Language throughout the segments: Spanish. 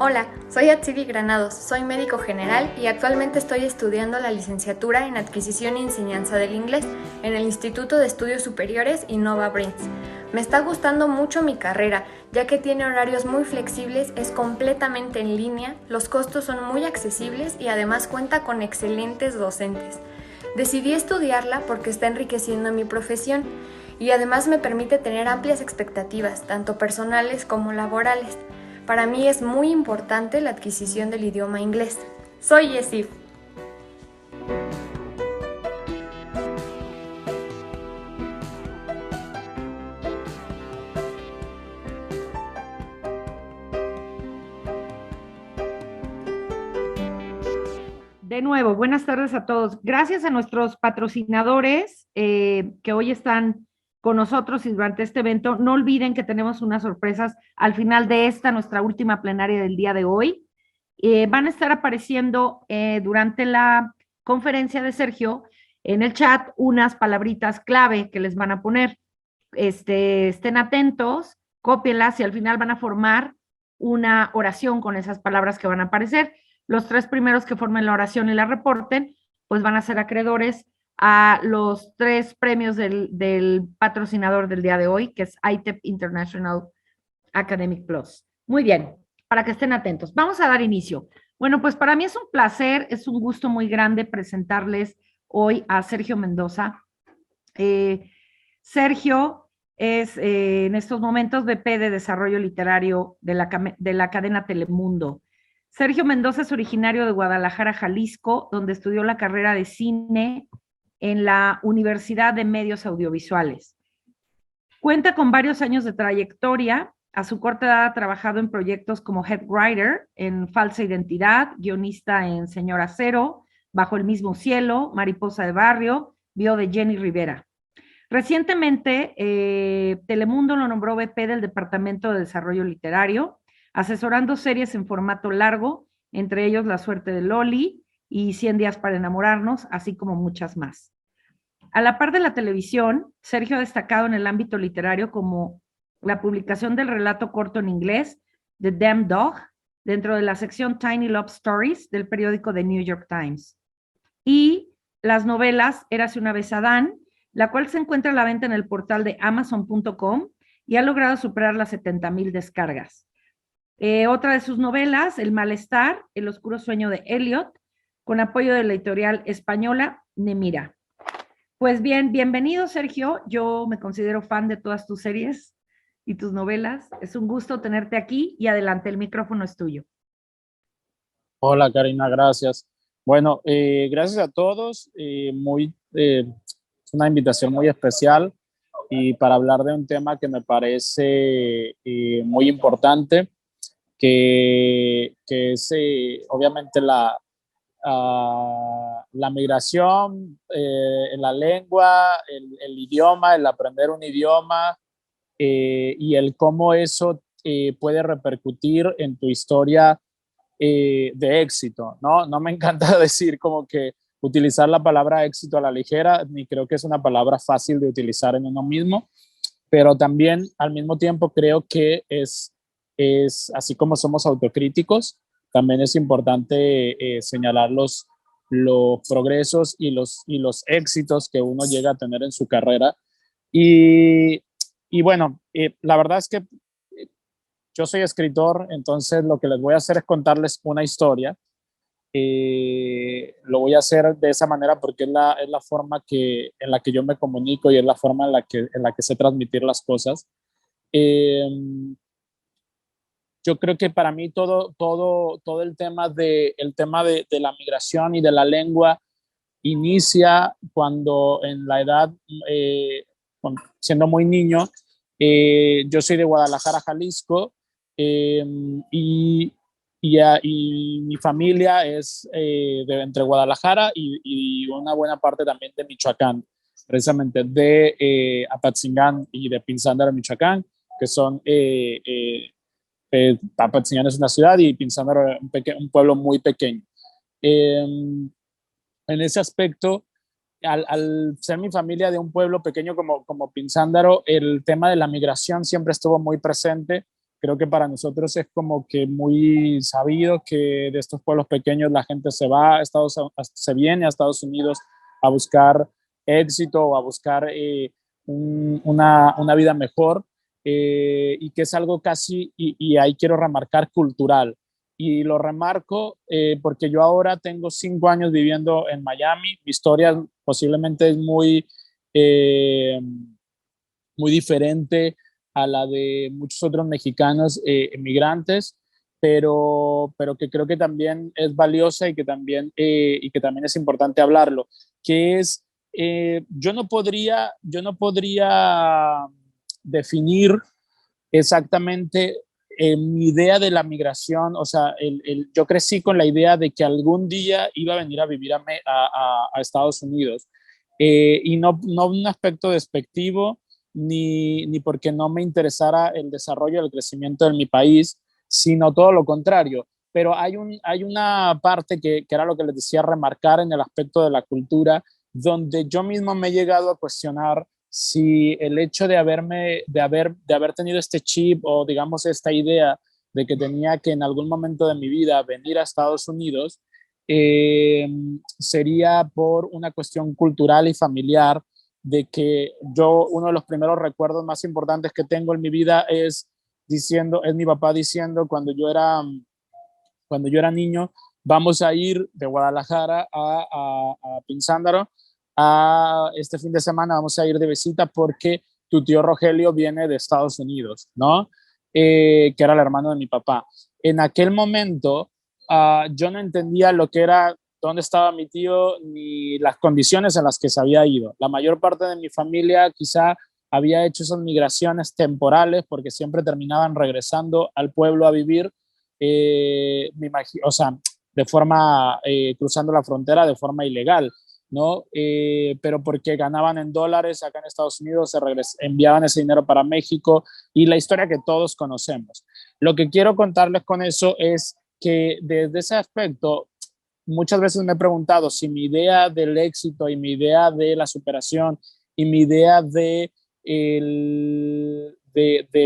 Hola, soy Atsivi Granados, soy médico general y actualmente estoy estudiando la licenciatura en Adquisición y Enseñanza del Inglés en el Instituto de Estudios Superiores Innova Brains. Me está gustando mucho mi carrera, ya que tiene horarios muy flexibles, es completamente en línea, los costos son muy accesibles y además cuenta con excelentes docentes. Decidí estudiarla porque está enriqueciendo mi profesión y además me permite tener amplias expectativas, tanto personales como laborales. Para mí es muy importante la adquisición del idioma inglés. Soy Yesif. De nuevo, buenas tardes a todos. Gracias a nuestros patrocinadores que hoy están con nosotros y durante este evento. No olviden que tenemos unas sorpresas al final de esta, nuestra última plenaria del día de hoy. Van a estar apareciendo durante la conferencia de Sergio en el chat unas palabritas clave que les van a poner. Estén atentos, cópienlas y al final van a formar una oración con esas palabras que van a aparecer. Los tres primeros que formen la oración y la reporten, pues van a ser acreedores a los tres premios del patrocinador del día de hoy, que es ITEP International Academic Plus. Muy bien, para que estén atentos. Vamos a dar inicio. Bueno, pues para mí es un placer, es un gusto muy grande presentarles hoy a Sergio Mendoza. Sergio es en estos momentos VP de Desarrollo Literario de la cadena Telemundo. Sergio Mendoza es originario de Guadalajara, Jalisco, donde estudió la carrera de cine en la Universidad de Medios Audiovisuales. Cuenta con varios años de trayectoria. A su corta edad ha trabajado en proyectos como head writer en Falsa Identidad, guionista en Señora Cero, Bajo el mismo cielo, Mariposa de Barrio, Bio de Jenny Rivera. Recientemente, Telemundo lo nombró VP del Departamento de Desarrollo Literario, asesorando series en formato largo, entre ellos La suerte de Loli y 100 días para enamorarnos, así como muchas más. A la par de la televisión, Sergio ha destacado en el ámbito literario como la publicación del relato corto en inglés, The Damn Dog, dentro de la sección Tiny Love Stories del periódico The New York Times. Y las novelas Érase una vez Adán, la cual se encuentra a la venta en el portal de amazon.com y ha logrado superar las 70,000 descargas. Otra de sus novelas, El malestar, El oscuro sueño de Elliot, con apoyo de la editorial española Nemira. Pues bien, bienvenido Sergio, yo me considero fan de todas tus series y tus novelas. Es un gusto tenerte aquí y adelante, el micrófono es tuyo. Hola Karina, gracias. Bueno, gracias a todos. Es una invitación muy especial y para hablar de un tema que me parece muy importante, que es obviamente la migración, la lengua, el idioma, el aprender un idioma y el cómo eso puede repercutir en tu historia de éxito, ¿no? No me encanta decir como que utilizar la palabra éxito a la ligera, ni creo que es una palabra fácil de utilizar en uno mismo, pero también al mismo tiempo creo que es así como somos autocríticos, también es importante señalar los progresos y los éxitos que uno llega a tener en su carrera. Y, y bueno, la verdad es que yo soy escritor, entonces lo que les voy a hacer es contarles una historia. Lo voy a hacer de esa manera porque es la forma en la que yo me comunico y es la forma en la que sé transmitir las cosas. Eh, yo creo que para mí todo el tema de la migración y de la lengua inicia cuando en la edad, siendo muy niño, yo soy de Guadalajara, Jalisco, eh, y, y mi familia es de entre Guadalajara y una buena parte también de Michoacán, precisamente de Apatzingán y de Pinzándaro, Michoacán, que son Apatzingán es una ciudad y Pinzándaro un pueblo muy pequeño. En ese aspecto, al ser mi familia de un pueblo pequeño como Pinzándaro, el tema de la migración siempre estuvo muy presente, Creo que para nosotros es como que muy sabido que de estos pueblos pequeños la gente se va a se viene a Estados Unidos a buscar éxito o a buscar una vida mejor, y que es algo casi, y ahí quiero remarcar, cultural. Y lo remarco porque yo ahora tengo 5 años viviendo en Miami. Mi historia posiblemente es muy diferente a la de muchos otros mexicanos emigrantes, pero que creo que también es valiosa y que también es importante hablarlo, que es, yo no podría definir exactamente mi idea de la migración. O sea, yo crecí con la idea de que algún día iba a venir a vivir a Estados Unidos, y no un aspecto despectivo, ni porque no me interesara el desarrollo y el crecimiento de mi país, sino todo lo contrario. Pero hay una parte que era lo que les decía, remarcar en el aspecto de la cultura, donde yo mismo me he llegado a cuestionar si el hecho de haber tenido este chip, o digamos esta idea de que tenía que en algún momento de mi vida venir a Estados Unidos, eh, sería por una cuestión cultural y familiar, de que uno de los primeros recuerdos más importantes que tengo en mi vida es mi papá diciendo, cuando yo era niño: vamos a ir de Guadalajara a Pinzándaro este fin de semana, vamos a ir de visita porque tu tío Rogelio viene de Estados Unidos, ¿no? Que era el hermano de mi papá. En aquel momento, yo no entendía lo que era, dónde estaba mi tío, ni las condiciones en las que se había ido. La mayor parte de mi familia quizá había hecho esas migraciones temporales porque siempre terminaban regresando al pueblo a vivir, o sea, de forma, cruzando la frontera de forma ilegal, ¿no? Pero porque ganaban en dólares acá en Estados Unidos, enviaban ese dinero para México, y la historia que todos conocemos. Lo que quiero contarles con eso es que desde ese aspecto, muchas veces me he preguntado si mi idea del éxito y mi idea de la superación y mi idea de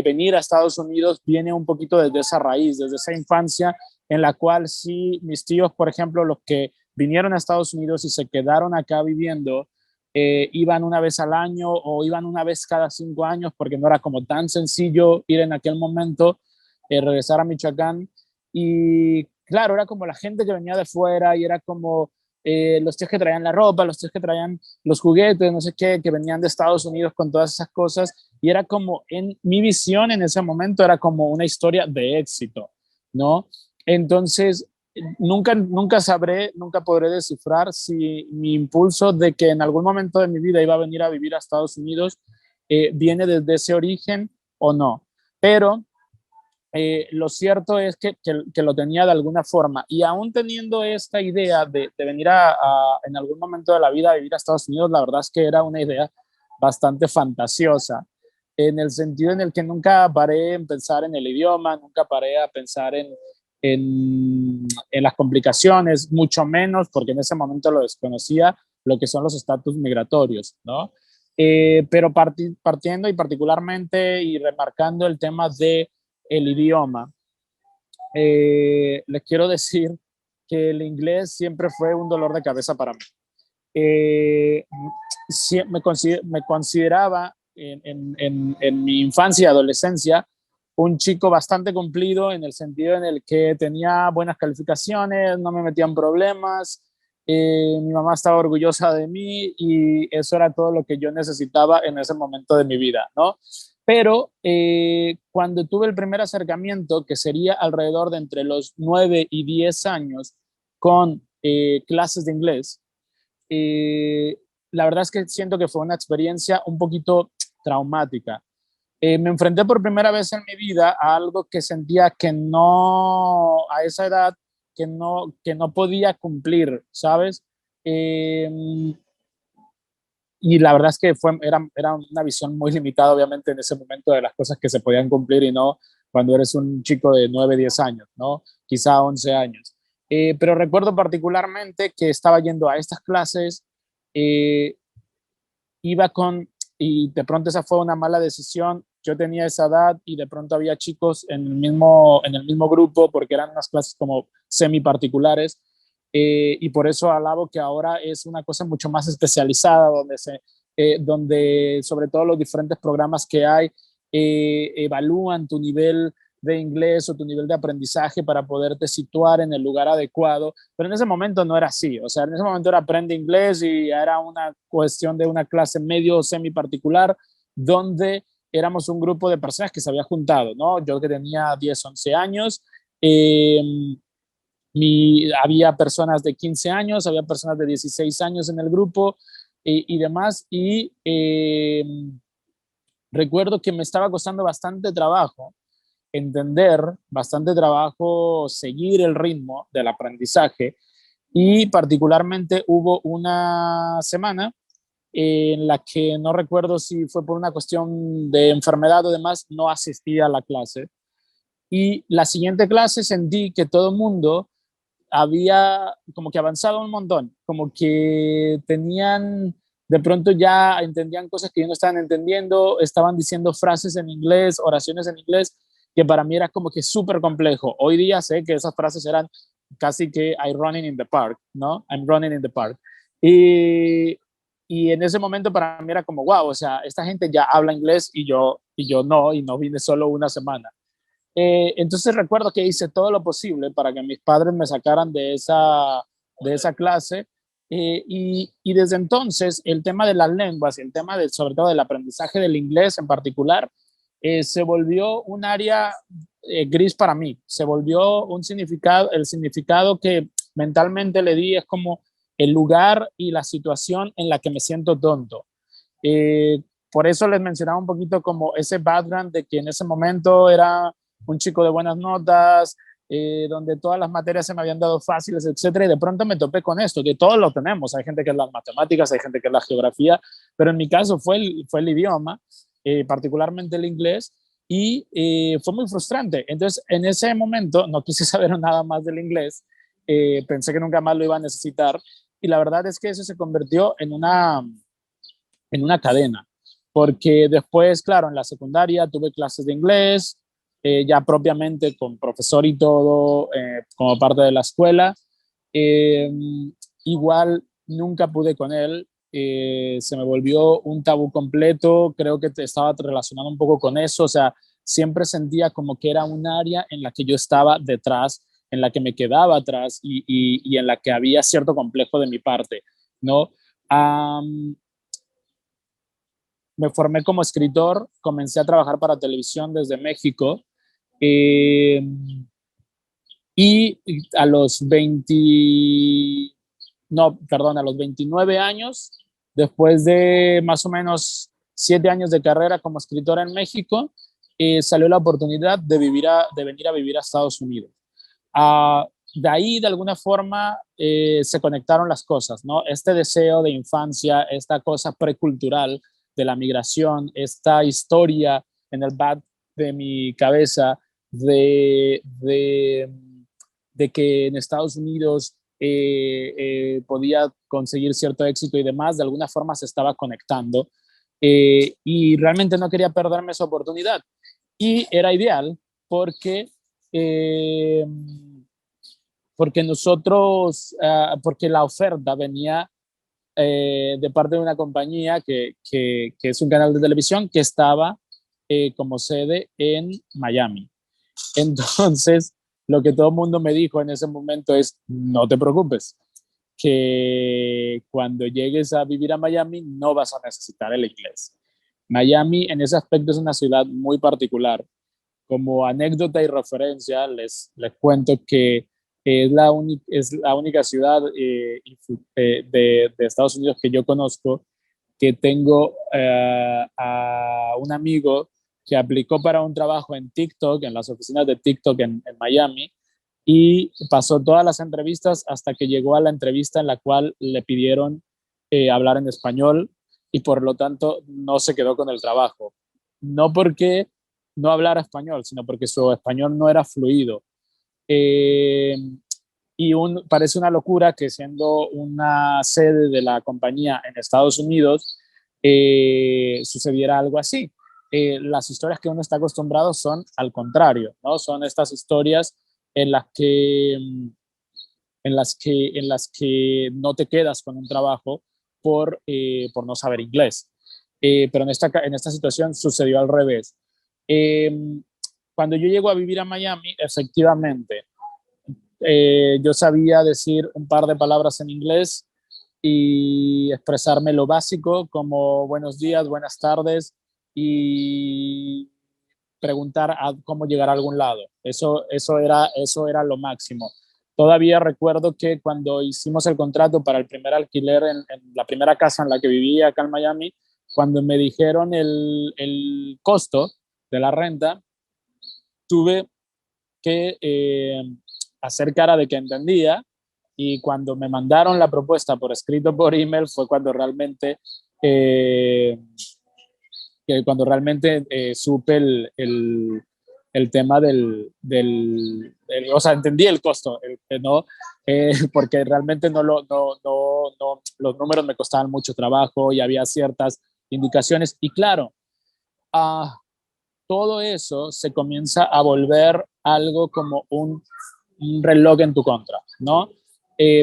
venir a Estados Unidos viene un poquito desde esa raíz, desde esa infancia en la cual sí, mis tíos, por ejemplo, los que vinieron a Estados Unidos y se quedaron acá viviendo, iban una vez al año o iban una vez cada 5 años, porque no era como tan sencillo ir en aquel momento, regresar a Michoacán. Y claro, era como la gente que venía de fuera, y era como los tíos que traían la ropa, los tíos que traían los juguetes, no sé qué, que venían de Estados Unidos con todas esas cosas. Y era como, en mi visión en ese momento, era como una historia de éxito, ¿no? Entonces, nunca podré descifrar si mi impulso de que en algún momento de mi vida iba a venir a vivir a Estados Unidos viene desde ese origen o no. Pero lo cierto es que lo tenía de alguna forma, y aún teniendo esta idea de venir en algún momento de la vida a vivir a Estados Unidos, la verdad es que era una idea bastante fantasiosa, en el sentido en el que nunca paré en pensar en el idioma, nunca paré a pensar en las complicaciones, mucho menos porque en ese momento lo desconocía, lo que son los estatus migratorios, ¿no? Pero partiendo y particularmente y remarcando el tema de el idioma, les quiero decir que el inglés siempre fue un dolor de cabeza para mí. Me consideraba en mi infancia y adolescencia un chico bastante cumplido, en el sentido en el que tenía buenas calificaciones, no me metía en problemas, mi mamá estaba orgullosa de mí, y eso era todo lo que yo necesitaba en ese momento de mi vida, ¿no? Pero cuando tuve el primer acercamiento, que sería alrededor de entre los 9 y 10 años, con clases de inglés, eh, la verdad es que siento que fue una experiencia un poquito traumática. Me enfrenté por primera vez en mi vida a algo que sentía que no, a esa edad, que no podía cumplir, ¿sabes? Eh, y la verdad es que era una visión muy limitada, obviamente, en ese momento, de las cosas que se podían cumplir, y no cuando eres un chico de 9 10 años, ¿no? Quizá 11 años. Pero recuerdo particularmente que estaba yendo a estas clases, eh, iba con, y de pronto esa fue una mala decisión. yo tenía esa edad y de pronto había chicos en el mismo grupo porque eran unas clases como semi particulares, y por eso alabo que ahora es una cosa mucho más especializada donde sobre todo los diferentes programas que hay evalúan tu nivel de inglés o tu nivel de aprendizaje para poderte situar en el lugar adecuado, pero en ese momento no era así, o sea, en ese momento era aprende inglés y era una cuestión de una clase medio o semi particular donde éramos un grupo de personas que se había juntado, ¿no? Yo que tenía 10, 11 años, eh, había personas de 15 años, había personas de 16 años en el grupo y demás, y recuerdo que me estaba costando bastante trabajo entender, bastante trabajo seguir el ritmo del aprendizaje, y particularmente hubo una semana en la que no recuerdo si fue por una cuestión de enfermedad o demás, no asistí a la clase. Y la siguiente clase sentí que todo el mundo había como que avanzado un montón, como que tenían, de pronto ya entendían cosas que yo no estaban entendiendo, estaban diciendo frases en inglés, oraciones en inglés, que para mí era como que súper complejo. Hoy día sé que esas frases eran casi que I'm running in the park, ¿no? I'm running in the park. Y, y en ese momento para mí era como, wow, o sea, esta gente ya habla inglés y yo no, y no vine solo una semana. Entonces recuerdo que hice todo lo posible para que mis padres me sacaran de esa clase, y desde entonces el tema de las lenguas y el tema sobre todo del aprendizaje del inglés en particular se volvió un área gris para mí, se volvió un significado, el significado que mentalmente le di es como el lugar y la situación en la que me siento tonto. Eh, por eso les mencionaba un poquito como ese background de que en ese momento era un chico de buenas notas, donde todas las materias se me habían dado fáciles, etcétera, y de pronto me topé con esto, que todos lo tenemos, hay gente que es las matemáticas, hay gente que es la geografía, pero en mi caso fue el idioma, particularmente el inglés, y fue muy frustrante. Entonces, en ese momento no quise saber nada más del inglés, pensé que nunca más lo iba a necesitar, y la verdad es que eso se convirtió en una cadena, porque después, claro, en la secundaria tuve clases de inglés, ya propiamente con profesor y todo, como parte de la escuela. Eh, Igual nunca pude con él, se me volvió un tabú completo, creo que te estaba relacionado un poco con eso, o sea, siempre sentía como que era un área en la que yo estaba detrás, en la que me quedaba atrás y en la que había cierto complejo de mi parte, ¿no? Me formé como escritor, comencé a trabajar para televisión desde México, eh, y a los 20, no, perdón, a los 29 años, después de más o menos 7 años de carrera como escritor en México, salió la oportunidad de venir a vivir a Estados Unidos. De ahí, de alguna forma, se conectaron las cosas, ¿no? Este deseo de infancia, esta cosa precultural de la migración, esta historia en el back de mi cabeza de que en Estados Unidos podía conseguir cierto éxito y demás, de alguna forma se estaba conectando, y realmente no quería perderme esa oportunidad. Y era ideal porque, eh, porque nosotros, porque la oferta venía de parte de una compañía que es un canal de televisión que estaba como sede en Miami. Entonces, lo que todo el mundo me dijo en ese momento es, no te preocupes, que cuando llegues a vivir a Miami no vas a necesitar el inglés. Miami en ese aspecto es una ciudad muy particular. Como anécdota y referencia, les cuento que es la única ciudad de Estados Unidos que yo conozco que tengo a un amigo que aplicó para un trabajo en TikTok, en las oficinas de TikTok en Miami, y pasó todas las entrevistas hasta que llegó a la entrevista en la cual le pidieron hablar en español, y por lo tanto no se quedó con el trabajo. No porque no hablara español, sino porque su español no era fluido. Eh, Parece una locura que siendo una sede de la compañía en Estados Unidos sucediera algo así. las historias que uno está acostumbrado son al contrario, ¿no? Son estas historias en las que, en las que no te quedas con un trabajo por no saber inglés. Pero en esta situación sucedió al revés. Eh, Cuando yo llego a vivir a Miami, efectivamente, yo sabía decir un par de palabras en inglés y expresarme lo básico como buenos días, buenas tardes y preguntar a cómo llegar a algún lado. Eso era lo máximo. Todavía recuerdo que cuando hicimos el contrato para el primer alquiler en la primera casa en la que vivía acá en Miami, cuando me dijeron el costo de la renta, tuve que hacer cara de que entendía, y cuando me mandaron la propuesta por escrito por email fue eh, cuando realmente supe el tema o sea, entendí el costo, ¿no? Porque realmente no, los números me costaban mucho trabajo y había ciertas indicaciones. Y claro, todo eso se comienza a volver algo como un reloj en tu contra, ¿no?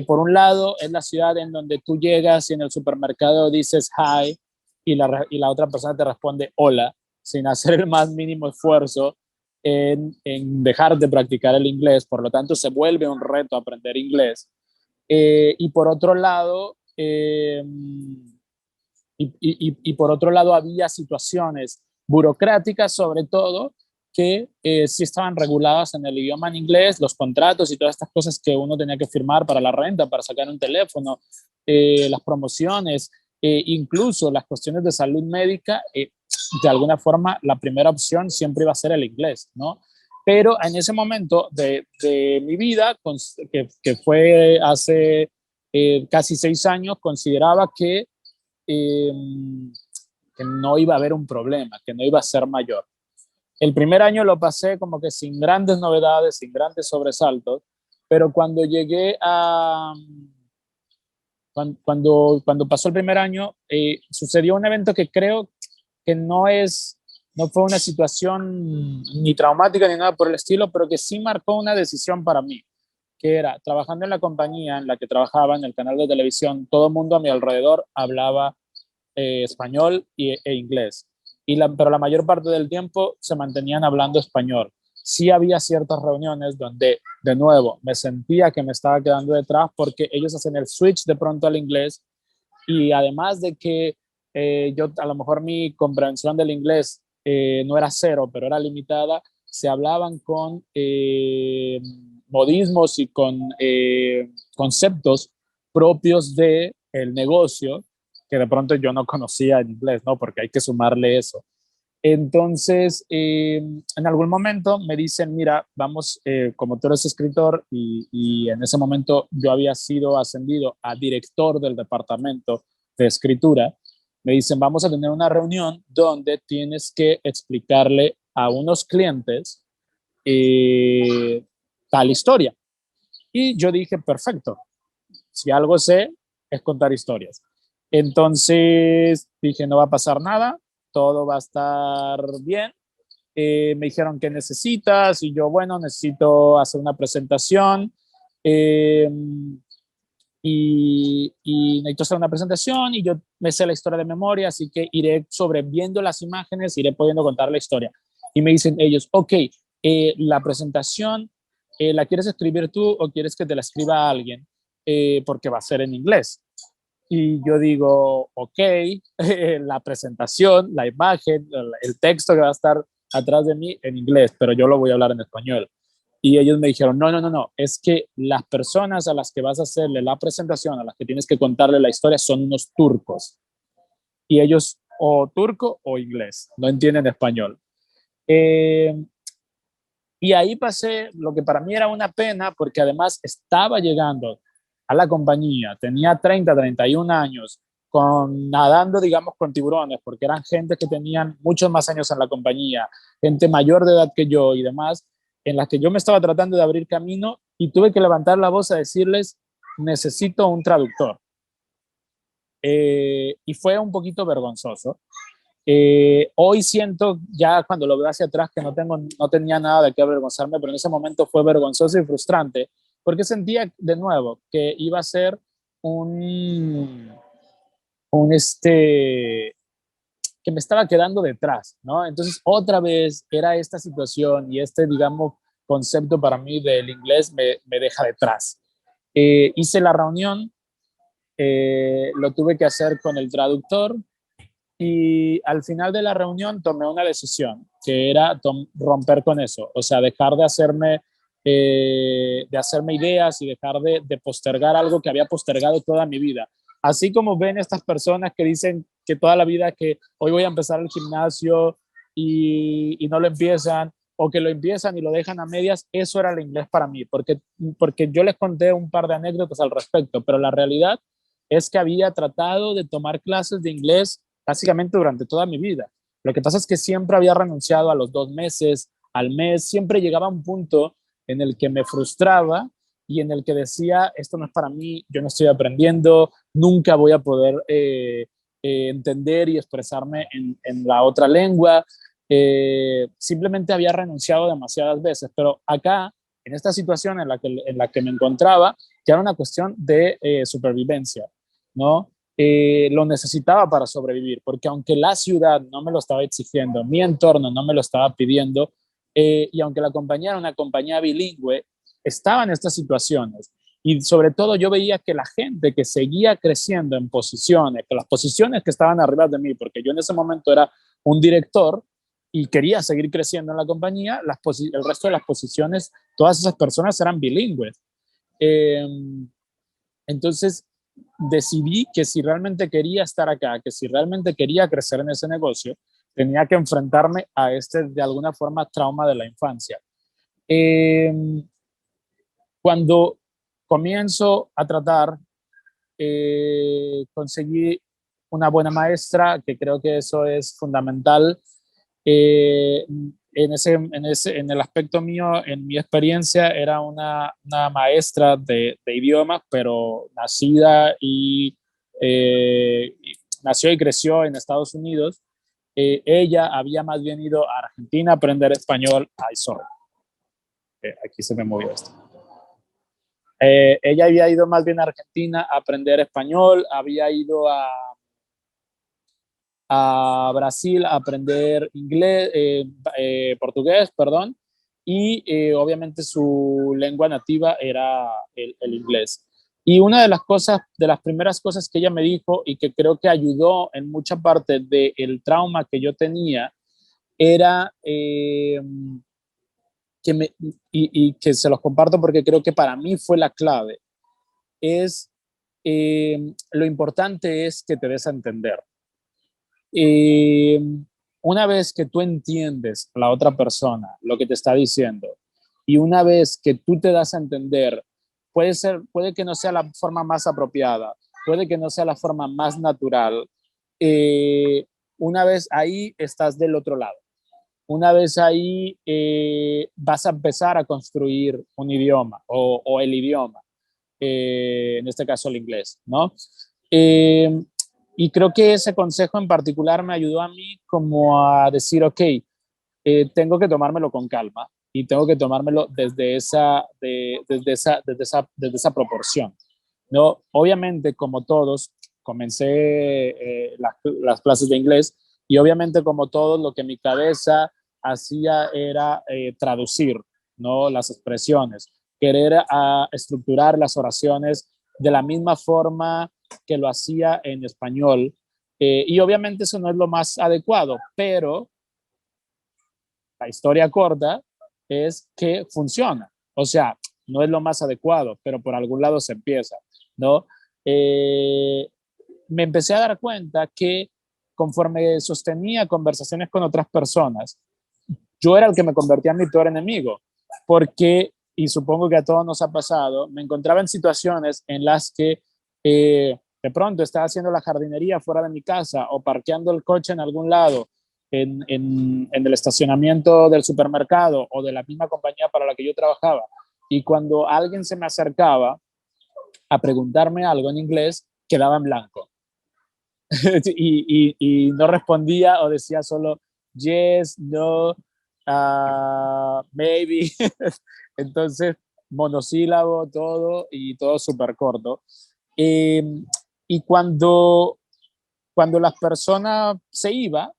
Por un lado, es la ciudad en donde tú llegas y en el supermercado dices hi y la otra persona te responde hola, sin hacer el más mínimo esfuerzo en dejar de practicar el inglés. Por lo tanto, se vuelve un reto aprender inglés. Y por otro lado, por otro lado, había situaciones burocráticas, sobre todo, que sí estaban reguladas en el idioma en inglés, los contratos y todas estas cosas que uno tenía que firmar para la renta, para sacar un teléfono, las promociones, incluso las cuestiones de salud médica. De alguna forma, la primera opción siempre iba a ser el inglés, ¿no? Pero en ese momento de mi vida, que fue hace casi 6 años, consideraba eh, que no iba a haber un problema, que no iba a ser mayor. El primer año lo pasé como que sin grandes novedades, sin grandes sobresaltos, pero cuando llegué a... Cuando pasó el primer año, sucedió un evento que creo que no fue una situación ni traumática ni nada por el estilo, pero que sí marcó una decisión para mí, que era, trabajando en la compañía en la que trabajaba, en el canal de televisión, todo el mundo a mi alrededor hablaba español e inglés. Pero la mayor parte del tiempo se mantenían hablando español. Sí había ciertas reuniones donde, de nuevo, me sentía que me estaba quedando detrás porque ellos hacen el switch de pronto al inglés, y además de que yo a lo mejor mi comprensión del inglés no era cero, pero era limitada, se hablaban con modismos y con conceptos propios del negocio que de pronto yo no conocía en inglés, ¿no? Porque hay que sumarle eso. Entonces, en algún momento me dicen, mira, vamos, como tú eres escritor y en ese momento yo había sido ascendido a director del departamento de escritura, me dicen, vamos a tener una reunión donde tienes que explicarle a unos clientes tal historia. Y yo dije, perfecto, si algo sé es contar historias. Entonces dije, no va a pasar nada, todo va a estar bien. Me dijeron, ¿qué necesitas? Y yo, bueno, necesito hacer una presentación eh, y necesito hacer una presentación y yo me sé la historia de memoria, así que iré viendo las imágenes, iré pudiendo contar la historia. Y me dicen ellos, ok, la presentación, ¿la quieres escribir tú o quieres que te la escriba alguien? Porque va a ser en inglés. Y yo digo, ok, la presentación, la imagen, el texto que va a estar atrás de mí en inglés, pero yo lo voy a hablar en español. Y ellos me dijeron, no, es que las personas a las que vas a hacerle la presentación, a las que tienes que contarle la historia, son unos turcos. Y ellos o turco o inglés, no entienden español. Y ahí pasé lo que para mí era una pena, porque además estaba llegando a la compañía, tenía 31 años, nadando, digamos, con tiburones, porque eran gente que tenían muchos más años en la compañía, gente mayor de edad que yo y demás, en las que yo me estaba tratando de abrir camino y tuve que levantar la voz a decirles, necesito un traductor. Y fue un poquito vergonzoso. Hoy siento ya cuando lo veo hacia atrás que no tenía nada de qué avergonzarme, pero en ese momento fue vergonzoso y frustrante porque sentía de nuevo que iba a ser un, un que me estaba quedando detrás, ¿no? Entonces otra vez era esta situación y digamos, concepto para mí del inglés me deja detrás. Hice la reunión, lo tuve que hacer con el traductor y al final de la reunión tomé una decisión, que era romper con eso, o sea, dejar de hacerme ideas y dejar de postergar algo que había postergado toda mi vida. Así como ven estas personas que dicen que toda la vida que hoy voy a empezar el gimnasio y no lo empiezan, o que lo empiezan y lo dejan a medias, eso era el inglés para mí, porque yo les conté un par de anécdotas al respecto, pero la realidad es que había tratado de tomar clases de inglés básicamente durante toda mi vida. Lo que pasa es que siempre había renunciado a los 2 meses, al mes, siempre llegaba a un punto en el que me frustraba y en el que decía, esto no es para mí, yo no estoy aprendiendo, nunca voy a poder entender y expresarme en la otra lengua. Simplemente había renunciado demasiadas veces, pero acá, en esta situación en la que me encontraba, ya era una cuestión de supervivencia, ¿no? Lo necesitaba para sobrevivir, porque aunque la ciudad no me lo estaba exigiendo, mi entorno no me lo estaba pidiendo, y aunque la compañía era una compañía bilingüe, estaba en estas situaciones. Y sobre todo yo veía que la gente que seguía creciendo en posiciones, que las posiciones que estaban arriba de mí, porque yo en ese momento era un director y quería seguir creciendo en la compañía, el resto de las posiciones, todas esas personas eran bilingües. Eh, entonces, decidí que si realmente quería estar acá, que si realmente quería crecer en ese negocio, tenía que enfrentarme a de alguna forma, trauma de la infancia. Eh, Cuando comienzo a tratar, conseguí una buena maestra, que creo que eso es fundamental. Eh, en el aspecto mío, en mi experiencia, era una maestra de idiomas, pero nació y creció en Estados Unidos. Ella había más bien ido a Argentina a aprender español. Ay, sorry. Aquí se me movió esto. Ella había ido más bien a Argentina a aprender español, había ido a Brasil a aprender portugués, perdón, y obviamente su lengua nativa era el inglés. Y una de las primeras cosas que ella me dijo y que creo que ayudó en mucha parte del trauma que yo tenía era y que se los comparto porque creo que para mí fue la clave, es lo importante es que te des a entender. Eh, una vez que tú entiendes a la otra persona lo que te está diciendo y una vez que tú te das a entender, puede que no sea la forma más apropiada, puede que no sea la forma más natural, una vez ahí estás del otro lado. Una vez ahí vas a empezar a construir un idioma o el idioma, en este caso el inglés, ¿no? Y creo que ese consejo en particular me ayudó a mí como a decir, ok, tengo que tomármelo con calma y tengo que tomármelo desde esa proporción, ¿no? Obviamente, como todos, comencé las clases de inglés y obviamente como todos, lo que mi cabeza hacía era traducir, ¿no? Las expresiones, querer estructurar las oraciones de la misma forma que lo hacía en español. Y obviamente eso no es lo más adecuado, pero la historia corta es que funciona. O sea, no es lo más adecuado, pero por algún lado se empieza, ¿no? Me empecé a dar cuenta que conforme sostenía conversaciones con otras personas, yo era el que me convertía en mi peor enemigo, porque, y supongo que a todos nos ha pasado, me encontraba en situaciones en las que de pronto estaba haciendo la jardinería fuera de mi casa o parqueando el coche en algún lado, en el estacionamiento del supermercado o de la misma compañía para la que yo trabajaba. Y cuando alguien se me acercaba a preguntarme algo en inglés, quedaba en blanco. y no respondía o decía solo yes, no, maybe. Entonces, monosílabo todo y todo súper corto. Eh, y cuando las personas se iban,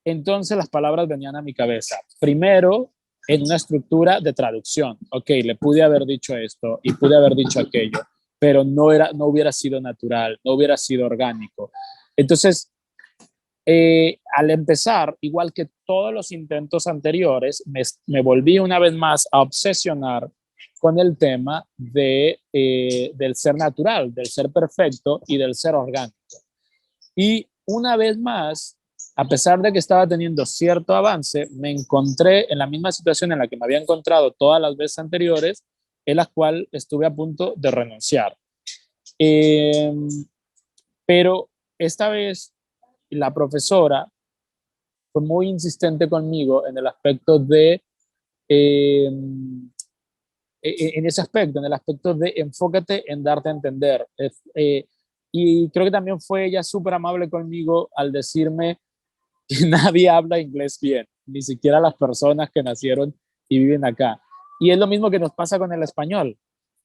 entonces las palabras venían a mi cabeza. Primero, en una estructura de traducción. Ok, le pude haber dicho esto y pude haber dicho aquello, pero no hubiera sido natural, no hubiera sido orgánico. Entonces, al empezar, igual que todos los intentos anteriores, me volví una vez más a obsesionar con el tema del ser natural, del ser perfecto y del ser orgánico. Y una vez más, a pesar de que estaba teniendo cierto avance, me encontré en la misma situación en la que me había encontrado todas las veces anteriores, en la cual estuve a punto de renunciar. Eh, pero esta vez la profesora fue muy insistente conmigo en el aspecto en ese aspecto, en el aspecto de enfócate en darte a entender. Y creo que también fue ella súper amable conmigo al decirme que nadie habla inglés bien, ni siquiera las personas que nacieron y viven acá. Y es lo mismo que nos pasa con el español.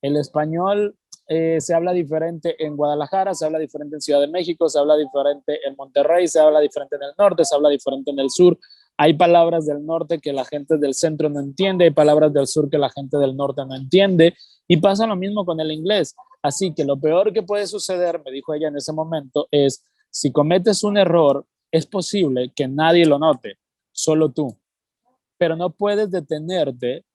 El español se habla diferente en Guadalajara, se habla diferente en Ciudad de México, se habla diferente en Monterrey, se habla diferente en el norte, se habla diferente en el sur. Hay palabras del norte que la gente del centro no entiende, hay palabras del sur que la gente del norte no entiende, y pasa lo mismo con el inglés. Así que lo peor que puede suceder, me dijo ella en ese momento, es si cometes un error, es posible que nadie lo note, solo tú, pero no puedes detenerte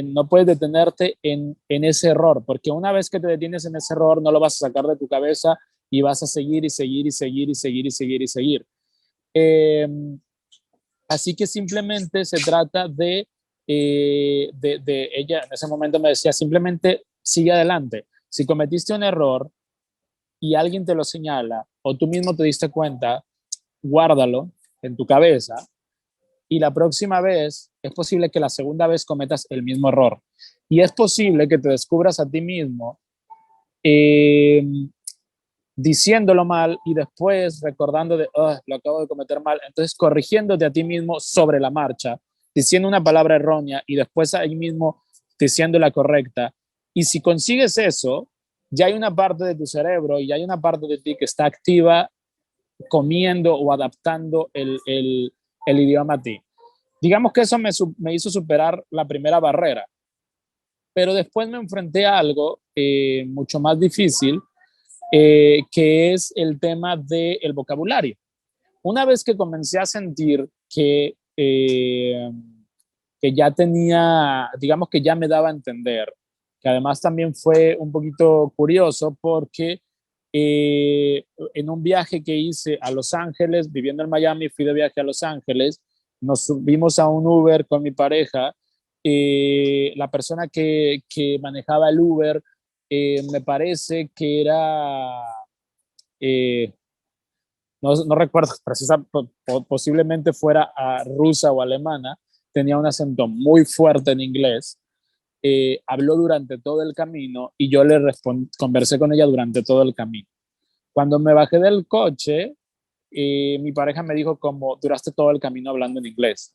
no puedes detenerte en ese error, porque una vez que te detienes en ese error, no lo vas a sacar de tu cabeza y vas a seguir y seguir y seguir y seguir y seguir y seguir. Eh, Así que simplemente se trata de ella en ese momento me decía, simplemente sigue adelante. Si cometiste un error y alguien te lo señala o tú mismo te diste cuenta, guárdalo en tu cabeza y la próxima vez es posible que la segunda vez cometas el mismo error. Y es posible que te descubras a ti mismo eh, diciéndolo mal y después recordando de, oh, lo acabo de cometer mal, entonces corrigiéndote a ti mismo sobre la marcha, diciendo una palabra errónea y después ahí mismo diciendo la correcta. Y si consigues eso, ya hay una parte de tu cerebro y ya hay una parte de ti que está activa comiendo o adaptando el idioma a ti. Digamos que eso me hizo superar la primera barrera, pero después me enfrenté a algo mucho más difícil, que es el tema del vocabulario. Una vez que comencé a sentir que ya tenía, digamos que ya me daba a entender, que además también fue un poquito curioso porque en un viaje que hice a Los Ángeles, viviendo en Miami, fui de viaje a Los Ángeles, nos subimos a un Uber con mi pareja, la persona que manejaba el Uber me parece que era, eh, no recuerdo, posiblemente fuera rusa o alemana, tenía un acento muy fuerte en inglés, habló durante todo el camino y yo conversé con ella durante todo el camino. Cuando me bajé del coche, mi pareja me dijo como duraste todo el camino hablando en inglés.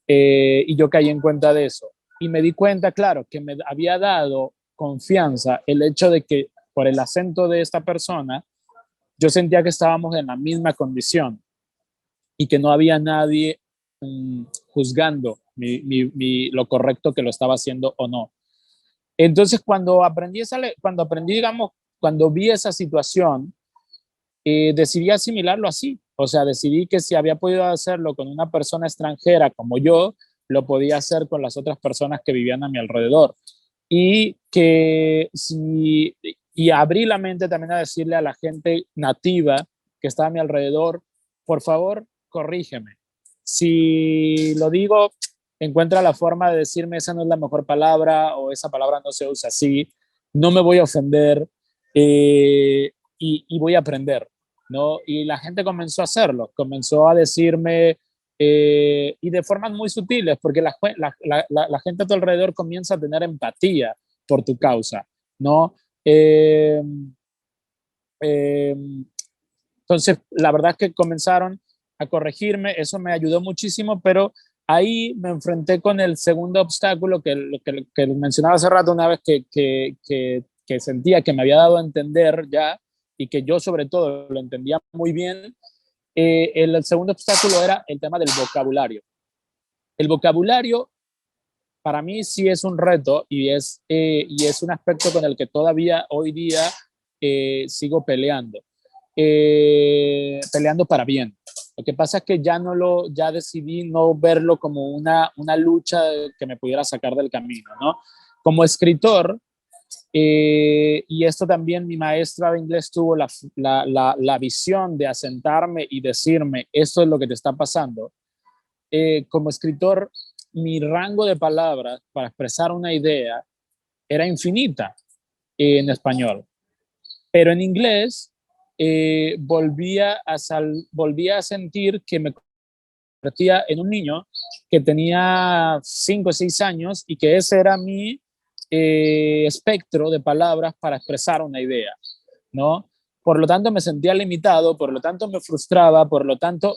Y yo caí en cuenta de eso. Y me di cuenta, claro, que me había dado confianza el hecho de que por el acento de esta persona, yo sentía que estábamos en la misma condición y que no había nadie juzgando lo correcto que lo estaba haciendo o no. Entonces, cuando aprendí, digamos, cuando vi esa situación, decidí asimilarlo así. O sea, decidí que si había podido hacerlo con una persona extranjera como yo, lo podía hacer con las otras personas que vivían a mi alrededor. Y que y abrí la mente también a decirle a la gente nativa que está a mi alrededor, por favor, corrígeme. Si lo digo, encuentra la forma de decirme esa no es la mejor palabra o esa palabra no se usa así, no me voy a ofender y voy a aprender, ¿no? Y la gente comenzó a hacerlo, comenzó a decirme, y de formas muy sutiles, porque la gente a tu alrededor comienza a tener empatía por tu causa, ¿no? Eh, eh, Entonces, la verdad es que comenzaron a corregirme, eso me ayudó muchísimo, pero ahí me enfrenté con el segundo obstáculo que mencionaba hace rato, una vez que sentía que me había dado a entender ya y que yo sobre todo lo entendía muy bien. El segundo obstáculo era el tema del vocabulario. El vocabulario para mí sí es un reto y es un aspecto con el que todavía hoy día sigo peleando. Peleando para bien. Lo que pasa es que ya decidí no verlo como una lucha que me pudiera sacar del camino, ¿no? Como escritor, y esto también mi maestra de inglés tuvo la visión de asentarme y decirme, esto es lo que te está pasando. Como escritor, mi rango de palabras para expresar una idea era infinita en español, pero en inglés volvía a sentir que me convertía en un niño que tenía 5 o 6 años y que ese era mi espectro de palabras para expresar una idea, ¿no? Por lo tanto, me sentía limitado, por lo tanto, me frustraba, por lo tanto,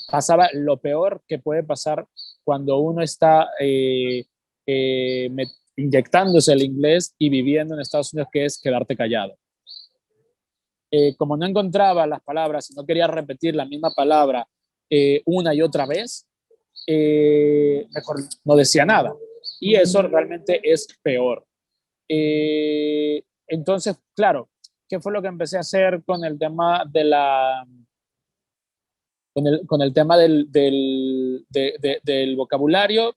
pasaba lo peor que puede pasar cuando uno está inyectándose el inglés y viviendo en Estados Unidos, que es quedarte callado. Como no encontraba las palabras y no quería repetir la misma palabra una y otra vez, mejor no decía nada. Y eso realmente es peor. Entonces, claro, ¿qué fue lo que empecé a hacer con el tema de con el tema del vocabulario?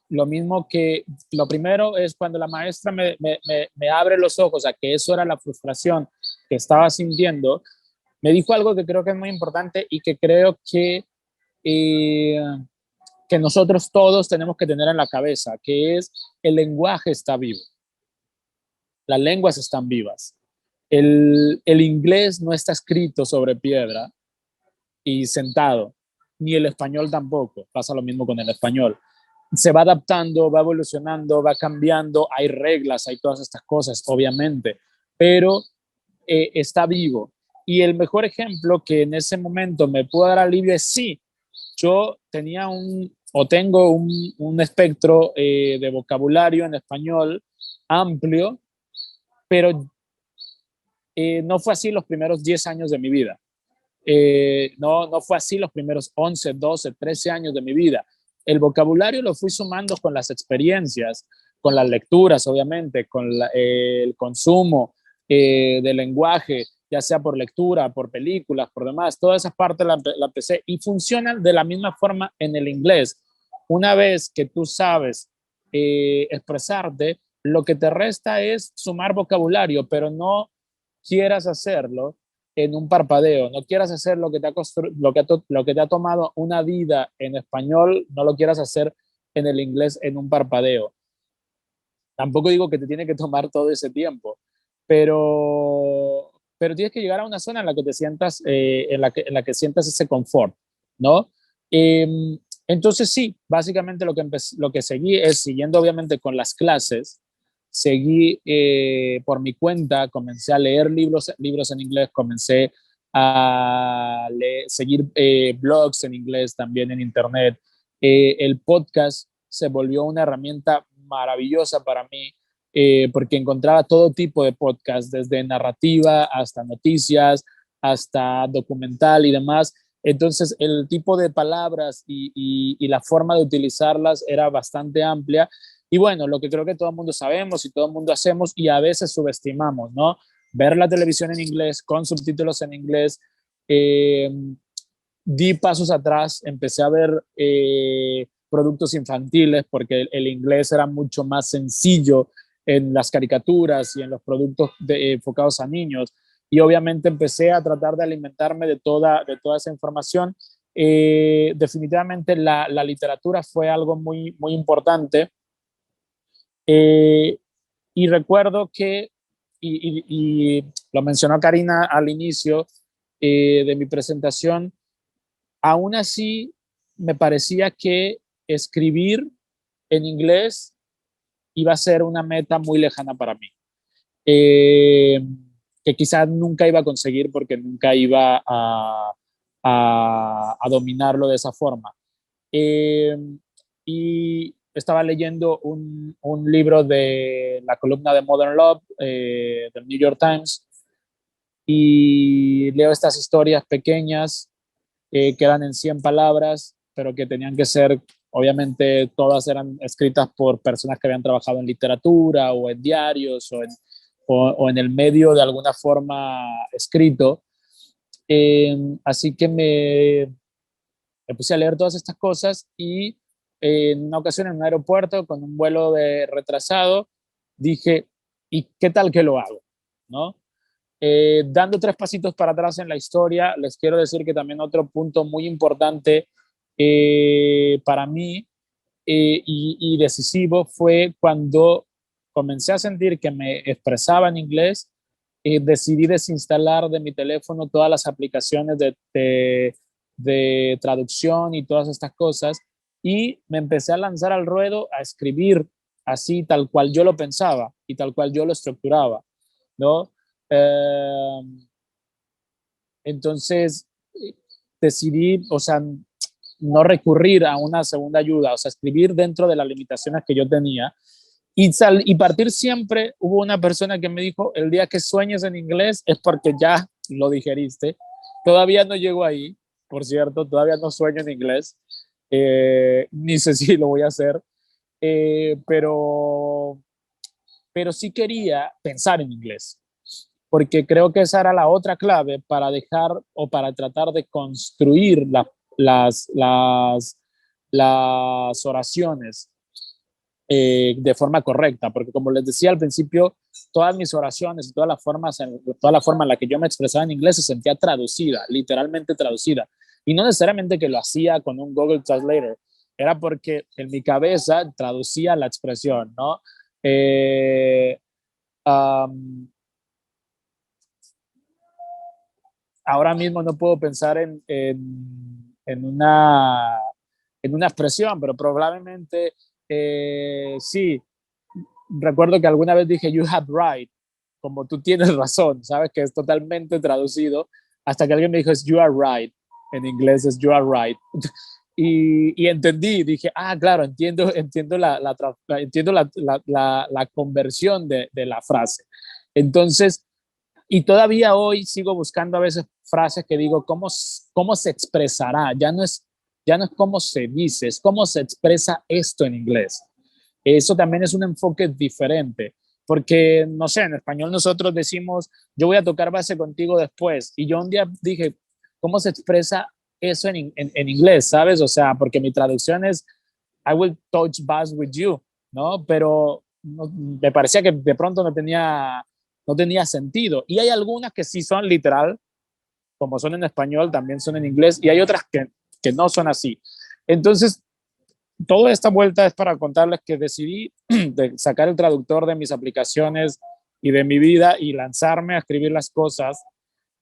Lo mismo que lo primero es cuando la maestra me abre los ojos a que eso era la frustración que estaba sintiendo, me dijo algo que creo que es muy importante y que creo que nosotros todos tenemos que tener en la cabeza, que es el lenguaje está vivo, las lenguas están vivas. El inglés no está escrito sobre piedra y sentado, ni el español tampoco, pasa lo mismo con el español. Se va adaptando, va evolucionando, va cambiando, hay reglas, hay todas estas cosas, obviamente, pero está vivo. Y el mejor ejemplo que en ese momento me pudo dar alivio es sí, yo tenía o tengo un espectro de vocabulario en español amplio, pero no fue así los primeros 10 años de mi vida. No fue así los primeros 11, 12, 13 años de mi vida. El vocabulario lo fui sumando con las experiencias, con las lecturas, obviamente, con el consumo de lenguaje, ya sea por lectura, por películas, por demás. Toda esa parte la empecé y funcionan de la misma forma en el inglés. Una vez que tú sabes expresarte, lo que te resta es sumar vocabulario, pero no quieras hacerlo en un parpadeo, no quieras hacer lo que te ha tomado una vida en español, no lo quieras hacer en el inglés en un parpadeo. Tampoco digo que te tiene que tomar todo ese tiempo, pero tienes que llegar a una zona en la que te sientas, en la que sientas ese confort, ¿no? Entonces sí, básicamente lo que seguí es, siguiendo obviamente con las clases, seguí por mi cuenta, comencé a leer libros en inglés, comencé a seguir blogs en inglés también en internet. El podcast se volvió una herramienta maravillosa para mí porque encontraba todo tipo de podcasts, desde narrativa hasta noticias, hasta documental y demás. Entonces, el tipo de palabras y la forma de utilizarlas era bastante amplia. Y bueno, lo que creo que todo el mundo sabemos y todo el mundo hacemos y a veces subestimamos, ¿no? Ver la televisión en inglés, con subtítulos en inglés. Di pasos atrás, empecé a ver productos infantiles porque el inglés era mucho más sencillo en las caricaturas y en los productos enfocados a niños. Y obviamente empecé a tratar de alimentarme de toda esa información. Definitivamente la literatura fue algo muy, muy importante. Y recuerdo que, y lo mencionó Karina al inicio de mi presentación, aún así me parecía que escribir en inglés iba a ser una meta muy lejana para mí. que quizás nunca iba a conseguir porque nunca iba a dominarlo de esa forma. Y estaba leyendo un libro de la columna de Modern Love del New York Times, y leo estas historias pequeñas que eran en 100 palabras, pero que tenían que ser, obviamente todas eran escritas por personas que habían trabajado en literatura o en diarios o en el medio de alguna forma escrito. Así que me puse a leer todas estas cosas y en una ocasión en un aeropuerto con un vuelo retrasado dije, ¿y qué tal que lo hago? ¿No? Dando 3 pasitos para atrás en la historia, les quiero decir que también otro punto muy importante para mí y decisivo fue cuando comencé a sentir que me expresaba en inglés. Decidí desinstalar de mi teléfono todas las aplicaciones de traducción y todas estas cosas, y me empecé a lanzar al ruedo a escribir así, tal cual yo lo pensaba y tal cual yo lo estructuraba, ¿no? Eh, entonces decidí, o sea, no recurrir a una segunda ayuda, o sea, escribir dentro de las limitaciones que yo tenía y partir siempre. Hubo una persona que me dijo, el día que sueñes en inglés es porque ya lo digeriste. Todavía no llego ahí, por cierto, todavía no sueño en inglés, ni sé si lo voy a hacer, pero sí quería pensar en inglés, porque creo que esa era la otra clave para dejar o para tratar de construir las, las, las oraciones de forma correcta, porque como les decía al principio, todas mis oraciones y toda la forma en la que yo me expresaba en inglés se sentía traducida, literalmente traducida, y no necesariamente que lo hacía con un Google Translator, era porque en mi cabeza traducía la expresión, ¿no? Eh, um, Ahora mismo no puedo pensar en una expresión, pero probablemente sí. Recuerdo que alguna vez dije, you have right, como tú tienes razón, ¿sabes? Que es totalmente traducido, hasta que alguien me dijo, es you are right. En inglés es you are right. Y entendí, dije, ah, claro, entiendo la conversión de la frase. Entonces, y todavía hoy sigo buscando a veces frases que digo, ¿cómo se expresará? Ya no es cómo se dice, es cómo se expresa esto en inglés. Eso también es un enfoque diferente, porque, no sé, en español nosotros decimos, yo voy a tocar base contigo después, y yo un día dije, ¿cómo se expresa eso en inglés? ¿Sabes? O sea, porque mi traducción es, I will touch base with you, ¿no? Pero no, me parecía que de pronto no tenía sentido. Y hay algunas que sí son literal, como son en español, también son en inglés, y hay otras que no son así. Entonces, toda esta vuelta es para contarles que decidí de sacar el traductor de mis aplicaciones y de mi vida y lanzarme a escribir las cosas.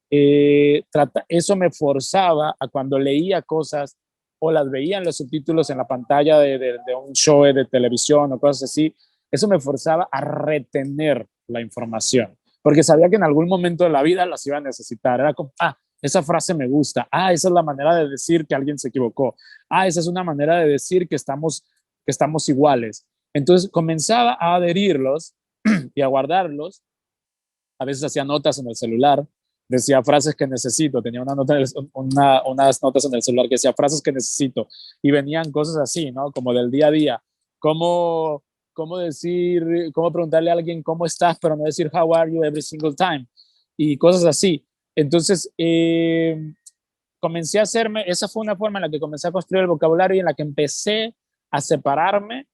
Eso me forzaba a cuando leía cosas o las veía en los subtítulos en la pantalla de un show de televisión o cosas así, eso me forzaba a retener la información, porque sabía que en algún momento de la vida las iba a necesitar. Era como, esa frase me gusta, esa es la manera de decir que alguien se equivocó, esa es una manera de decir que estamos iguales. Entonces comenzaba a adherirlos y a guardarlos. A veces hacía notas en el celular, decía frases que necesito, tenía unas notas en el celular que decía frases que necesito, y venían cosas así, ¿no? Como del día a día, cómo preguntarle a alguien cómo estás, pero no decir how are you every single time, y cosas así. Entonces, comencé a hacerme, esa fue una forma en la que comencé a construir el vocabulario y en la que empecé a separarme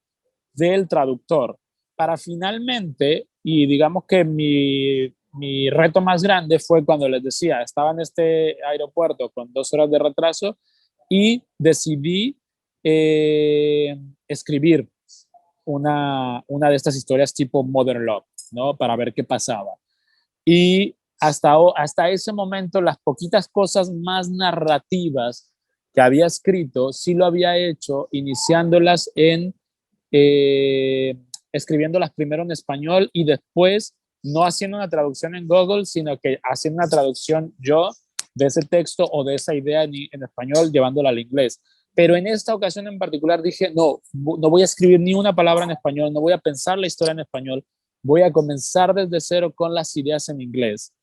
del traductor, para finalmente, y digamos que mi reto más grande fue cuando les decía, estaba en este aeropuerto con 2 horas de retraso y decidí escribir una de estas historias tipo Modern Love, ¿no? Para ver qué pasaba. Y hasta ese momento, las poquitas cosas más narrativas que había escrito, sí lo había hecho iniciándolas escribiéndolas primero en español y después no haciendo una traducción en Google, sino que haciendo una traducción yo de ese texto o de esa idea en español, llevándola al inglés. Pero en esta ocasión en particular dije, no voy a escribir ni una palabra en español, no voy a pensar la historia en español, voy a comenzar desde cero con las ideas en inglés.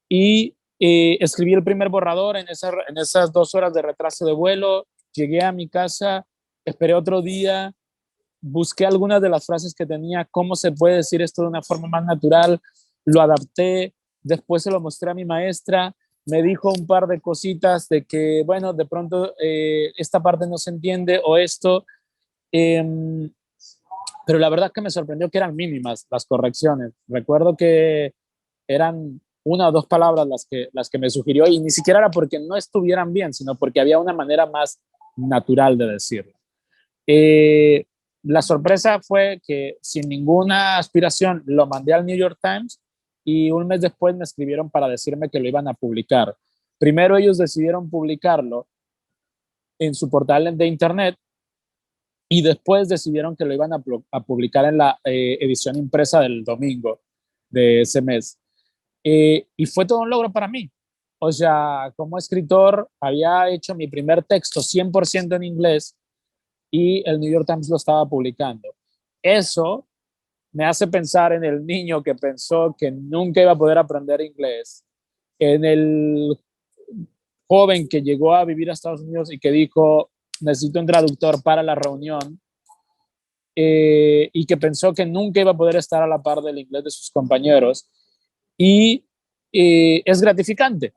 Y escribí el primer borrador en esas 2 horas de retraso de vuelo, llegué a mi casa, esperé otro día, busqué algunas de las frases que tenía, cómo se puede decir esto de una forma más natural, lo adapté, después se lo mostré a mi maestra, me dijo un par de cositas de que, bueno, de pronto esta parte no se entiende o esto, pero la verdad que me sorprendió que eran mínimas las correcciones. Recuerdo que eran 1 o 2 palabras las que me sugirió y ni siquiera era porque no estuvieran bien, sino porque había una manera más natural de decirlo. La sorpresa fue que sin ninguna aspiración lo mandé al New York Times y un mes después me escribieron para decirme que lo iban a publicar. Primero ellos decidieron publicarlo en su portal de internet y después decidieron que lo iban a publicar en la edición impresa del domingo de ese mes. Y fue todo un logro para mí. O sea, como escritor había hecho mi primer texto 100% en inglés y el New York Times lo estaba publicando. Eso me hace pensar en el niño que pensó que nunca iba a poder aprender inglés, en el joven que llegó a vivir a Estados Unidos y que dijo, necesito un traductor para la reunión, y que pensó que nunca iba a poder estar a la par del inglés de sus compañeros. Y es gratificante,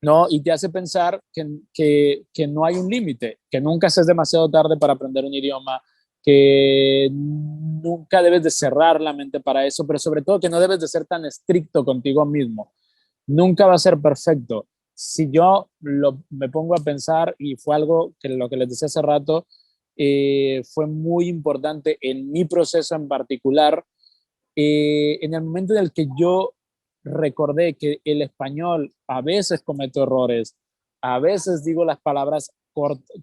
¿no? Y te hace pensar que no hay un límite, que nunca es demasiado tarde para aprender un idioma, que nunca debes de cerrar la mente para eso, pero sobre todo que no debes de ser tan estricto contigo mismo. Nunca va a ser perfecto. Si yo me pongo a pensar, y fue algo que lo que les decía hace rato, fue muy importante en mi proceso en particular, en el momento en el que yo recordé que el español a veces cometo errores, a veces digo las palabras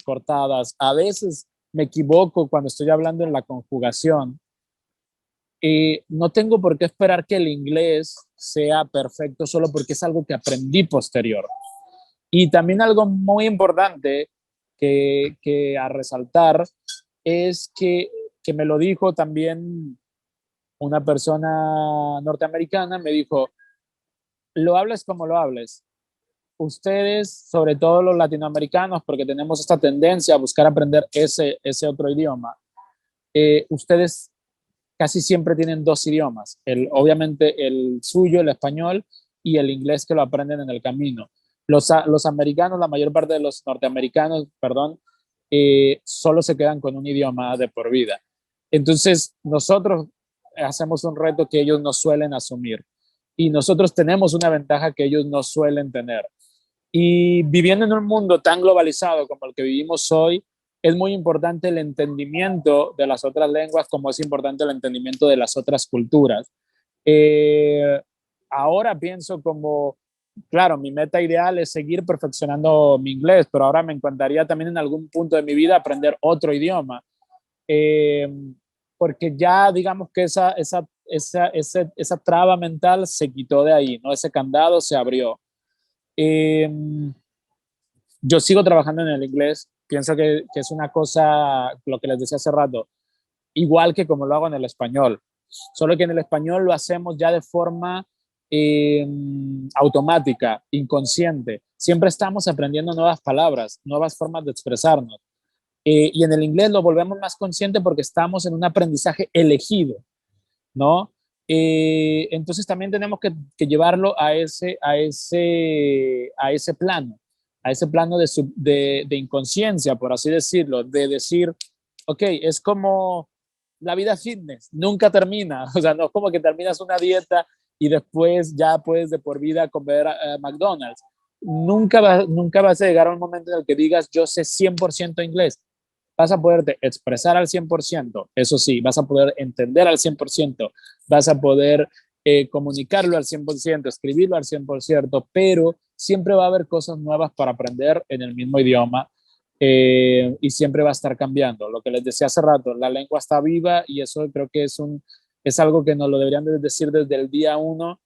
cortadas, a veces me equivoco cuando estoy hablando en la conjugación. No tengo por qué esperar que el inglés sea perfecto solo porque es algo que aprendí posterior. Y también algo muy importante que a resaltar es que me lo dijo también una persona norteamericana, me dijo, lo hables como lo hables. Ustedes, sobre todo los latinoamericanos, porque tenemos esta tendencia a buscar aprender ese otro idioma, ustedes casi siempre tienen 2 idiomas, obviamente el suyo, el español, y el inglés que lo aprenden en el camino. Los americanos, la mayor parte de los norteamericanos, perdón, solo se quedan con un idioma de por vida. Entonces, nosotros hacemos un reto que ellos no suelen asumir y nosotros tenemos una ventaja que ellos no suelen tener. Y viviendo en un mundo tan globalizado como el que vivimos hoy, es muy importante el entendimiento de las otras lenguas, como es importante el entendimiento de las otras culturas. Ahora pienso como, claro, mi meta ideal es seguir perfeccionando mi inglés, pero ahora me encantaría también en algún punto de mi vida aprender otro idioma. Porque ya digamos que esa traba mental se quitó de ahí, ¿no? Ese candado se abrió. Yo sigo trabajando en el inglés, pienso que es una cosa, lo que les decía hace rato, igual que como lo hago en el español, solo que en el español lo hacemos ya de forma automática, inconsciente. Siempre estamos aprendiendo nuevas palabras, nuevas formas de expresarnos. Y en el inglés lo volvemos más consciente porque estamos en un aprendizaje elegido, ¿no? Entonces también tenemos que llevarlo a ese plano, a ese plano de inconsciencia, por así decirlo, de decir, ok, es como la vida fitness, nunca termina, o sea, no es como que terminas una dieta y después ya puedes de por vida comer McDonald's. Nunca vas a llegar a un momento en el que digas, yo sé 100% inglés. Vas a poderte expresar al 100%, eso sí, vas a poder entender al 100%, vas a poder comunicarlo al 100%, escribirlo al 100%, pero siempre va a haber cosas nuevas para aprender en el mismo idioma, y siempre va a estar cambiando. Lo que les decía hace rato, la lengua está viva y eso creo que es es algo que nos lo deberían de decir desde el día uno,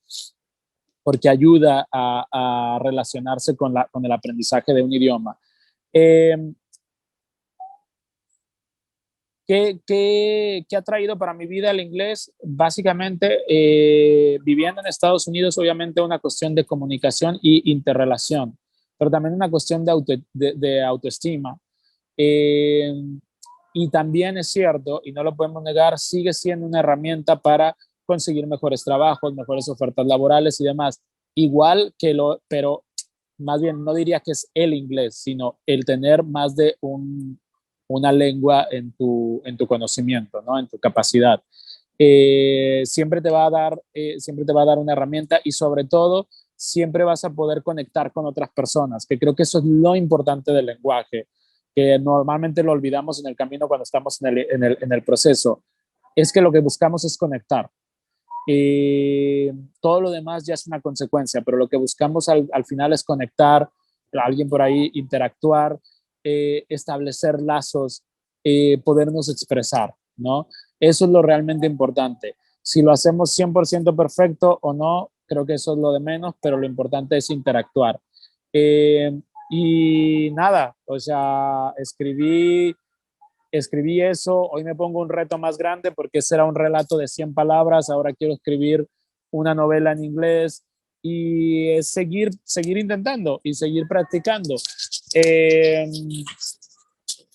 porque ayuda a relacionarse con el aprendizaje de un idioma. ¿Qué ha traído para mi vida el inglés? Básicamente, viviendo en Estados Unidos, obviamente una cuestión de comunicación y interrelación, pero también una cuestión de autoestima. Eh, y también es cierto, y no lo podemos negar, sigue siendo una herramienta para conseguir mejores trabajos, mejores ofertas laborales y demás. Igual que pero más bien no diría que es el inglés, sino el tener más de una lengua en tu conocimiento, ¿no? En tu capacidad. Siempre te va a dar una herramienta y sobre todo siempre vas a poder conectar con otras personas, que creo que eso es lo importante del lenguaje, que normalmente lo olvidamos en el camino cuando estamos en el proceso. Es que lo que buscamos es conectar. Todo lo demás ya es una consecuencia, pero lo que buscamos al final es conectar, alguien por ahí interactuar, establecer lazos, podernos expresar, ¿no? Eso es lo realmente importante. Si lo hacemos 100% perfecto o no, creo que eso es lo de menos, pero lo importante es interactuar. Y nada, o sea, escribí eso, hoy me pongo un reto más grande porque ese era un relato de 100 palabras, ahora quiero escribir una novela en inglés y es seguir intentando y seguir practicando.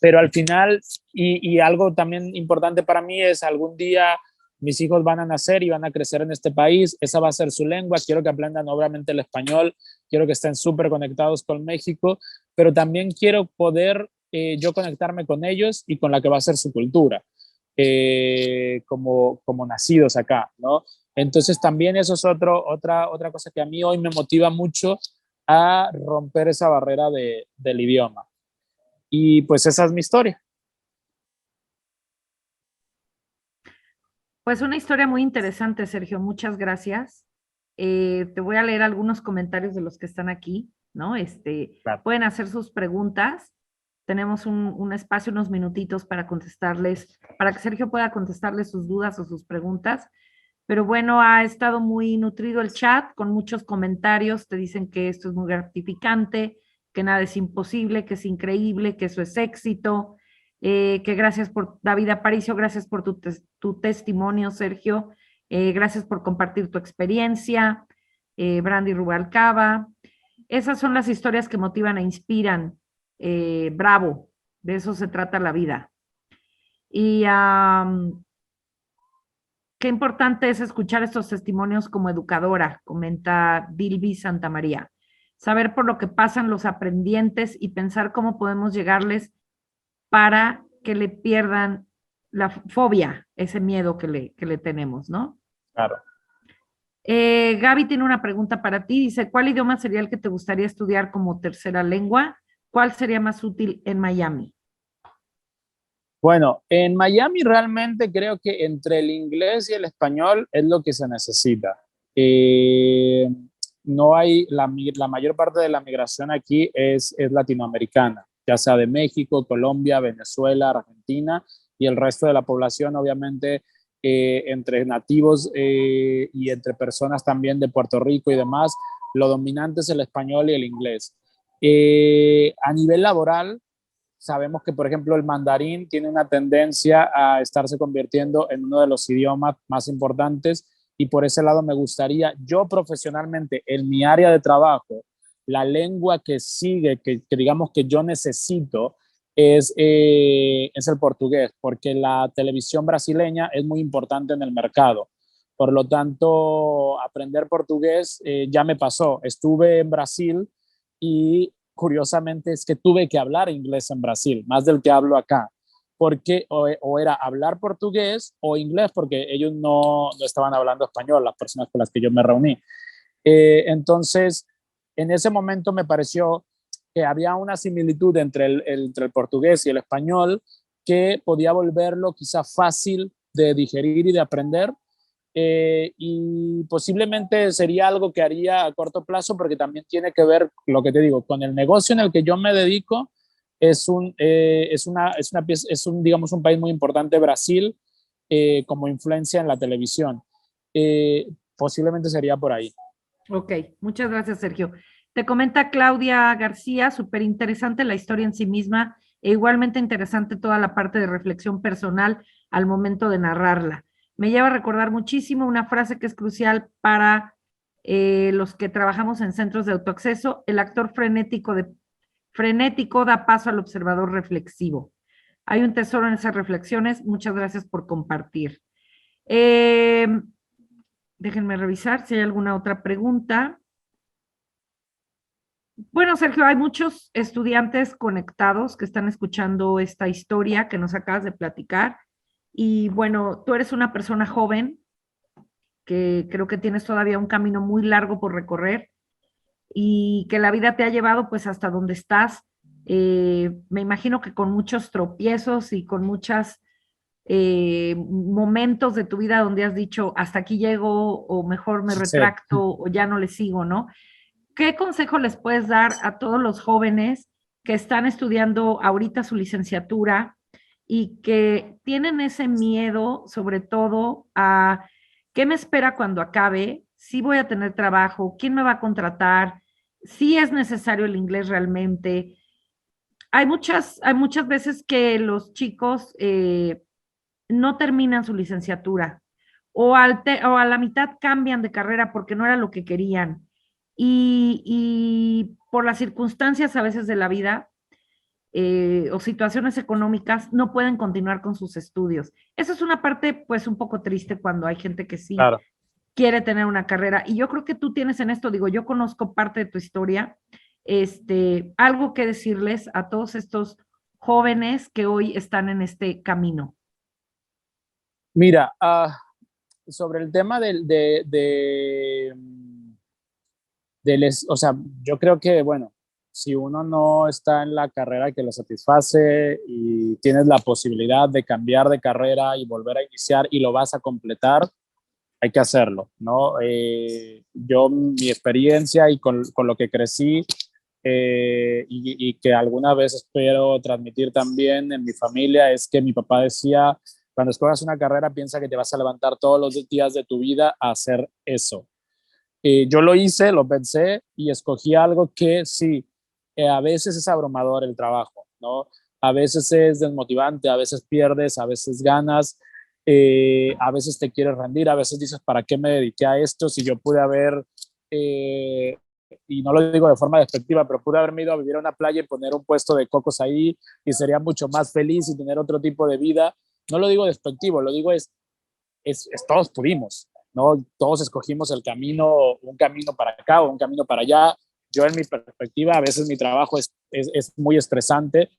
Pero al final, y algo también importante para mí es algún día mis hijos van a nacer y van a crecer en este país, esa va a ser su lengua, quiero que aprendan obviamente el español, quiero que estén súper conectados con México, pero también quiero poder yo conectarme con ellos y con la que va a ser su cultura, como nacidos acá, ¿no? Entonces también eso es otra cosa que a mí hoy me motiva mucho a romper esa barrera del idioma. Y pues esa es mi historia. Pues una historia muy interesante, Sergio. Muchas gracias. Te voy a leer algunos comentarios de los que están aquí, ¿no? Claro. Pueden hacer sus preguntas. Tenemos un espacio, unos minutitos para contestarles, para que Sergio pueda contestarles sus dudas o sus preguntas. Pero bueno, ha estado muy nutrido el chat con muchos comentarios. Te dicen que esto es muy gratificante, que nada es imposible, que es increíble, que eso es éxito. Que gracias por, David Aparicio, gracias por tu testimonio, Sergio. Gracias por compartir tu experiencia. Brandy Rubalcaba. Esas son las historias que motivan e inspiran. Bravo, de eso se trata la vida. Y qué importante es escuchar estos testimonios como educadora, comenta Dilby Santamaría. Saber por lo que pasan los aprendientes y pensar cómo podemos llegarles para que le pierdan la fobia, ese miedo que le tenemos, ¿no? Claro. Gaby tiene una pregunta para ti. Dice, ¿cuál idioma sería el que te gustaría estudiar como tercera lengua? ¿Cuál sería más útil en Miami? Bueno, en Miami realmente creo que entre el inglés y el español es lo que se necesita. No hay, la mayor parte de la migración aquí es latinoamericana, ya sea de México, Colombia, Venezuela, Argentina y el resto de la población, obviamente, entre nativos y entre personas también de Puerto Rico y demás, lo dominante es el español y el inglés. A nivel laboral, sabemos que, por ejemplo, el mandarín tiene una tendencia a estarse convirtiendo en uno de los idiomas más importantes y por ese lado me gustaría, yo profesionalmente, en mi área de trabajo, la lengua que sigue, que digamos que yo necesito, es el portugués, porque la televisión brasileña es muy importante en el mercado. Por lo tanto, aprender portugués ya me pasó. Estuve en Brasil y curiosamente es que tuve que hablar inglés en Brasil, más del que hablo acá, porque o era hablar portugués o inglés, porque ellos no estaban hablando español, las personas con las que yo me reuní. Entonces, en ese momento me pareció que había una similitud entre el portugués y el español que podía volverlo quizá fácil de digerir y de aprender, y posiblemente sería algo que haría a corto plazo porque también tiene que ver, lo que te digo, con el negocio en el que yo me dedico. Digamos, un país muy importante, Brasil, como influencia en la televisión. Posiblemente sería por ahí. Ok, muchas gracias, Sergio. Te comenta Claudia García, súper interesante la historia en sí misma e igualmente interesante toda la parte de reflexión personal al momento de narrarla. Me lleva a recordar muchísimo una frase que es crucial para los que trabajamos en centros de autoacceso: el actor frenético da paso al observador reflexivo. Hay un tesoro en esas reflexiones. Muchas gracias por compartir. Déjenme revisar si hay alguna otra pregunta. Bueno, Sergio, hay muchos estudiantes conectados que están escuchando esta historia que nos acabas de platicar. Y bueno, tú eres una persona joven que creo que tienes todavía un camino muy largo por recorrer y que la vida te ha llevado pues hasta donde estás. Me imagino que con muchos tropiezos y con muchos momentos de tu vida donde has dicho hasta aquí llego o mejor me Sí. retracto o ya no le sigo, ¿no? ¿Qué consejo les puedes dar a todos los jóvenes que están estudiando ahorita su licenciatura y que tienen ese miedo, sobre todo, a qué me espera cuando acabe? ¿Si voy a tener trabajo? ¿Quién me va a contratar? ¿Si es necesario el inglés realmente? Hay muchas veces que los chicos no terminan su licenciatura o a la mitad cambian de carrera porque no era lo que querían. Y por las circunstancias a veces de la vida o situaciones económicas no pueden continuar con sus estudios. Eso es una parte pues un poco triste cuando hay gente que sí Claro. quiere tener una carrera. Y yo creo que tú tienes en esto, digo, yo conozco parte de tu historia, algo que decirles a todos estos jóvenes que hoy están en este camino. Mira, sobre el tema o sea, yo creo que, bueno, si uno no está en la carrera que lo satisface y tienes la posibilidad de cambiar de carrera y volver a iniciar y lo vas a completar, hay que hacerlo, ¿no? Yo, mi experiencia y con lo que crecí y que alguna vez espero transmitir también en mi familia es que mi papá decía, cuando escogas una carrera, piensa que te vas a levantar todos los días de tu vida a hacer eso. Yo lo hice, lo pensé y escogí algo que sí, a veces es abrumador el trabajo, ¿no? A veces es desmotivante, a veces pierdes, a veces ganas, a veces te quieres rendir, a veces dices, ¿para qué me dediqué a esto si yo pude haber, y no lo digo de forma despectiva, pero pude haberme ido a vivir a una playa y poner un puesto de cocos ahí y sería mucho más feliz y tener otro tipo de vida? No lo digo despectivo, lo digo todos pudimos, ¿no? Todos escogimos el camino, un camino para acá o un camino para allá. Yo en mi perspectiva, a veces mi trabajo es muy estresante,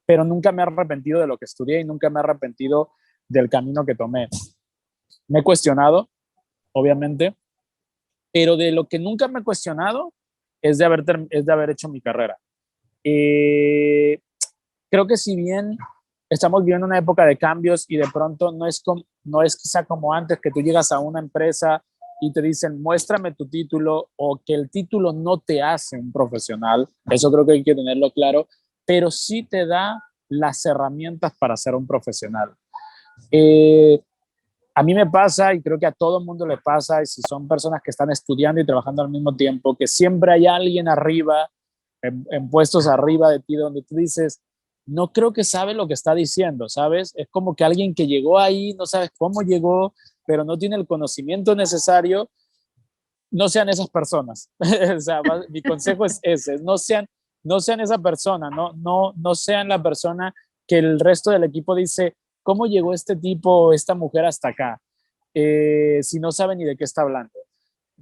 pero nunca me he arrepentido de lo que estudié y nunca me he arrepentido del camino que tomé. Me he cuestionado, obviamente, pero de lo que nunca me he cuestionado es de haber hecho mi carrera. Creo que si bien estamos viviendo una época de cambios y de pronto no es quizá como antes que tú llegas a una empresa y te dicen, muéstrame tu título, o que el título no te hace un profesional, eso creo que hay que tenerlo claro, pero sí te da las herramientas para ser un profesional. A mí me pasa, y creo que a todo el mundo le pasa, y si son personas que están estudiando y trabajando al mismo tiempo, que siempre hay alguien arriba, en puestos arriba de ti, donde tú dices, no creo que sabe lo que está diciendo, ¿sabes? Es como que alguien que llegó ahí, no sabes cómo llegó, pero no tiene el conocimiento necesario. No sean esas personas. O sea, mi consejo es ese, no sean esa persona, no sean la persona que el resto del equipo dice, ¿cómo llegó este tipo o esta mujer hasta acá? Si no sabe ni de qué está hablando.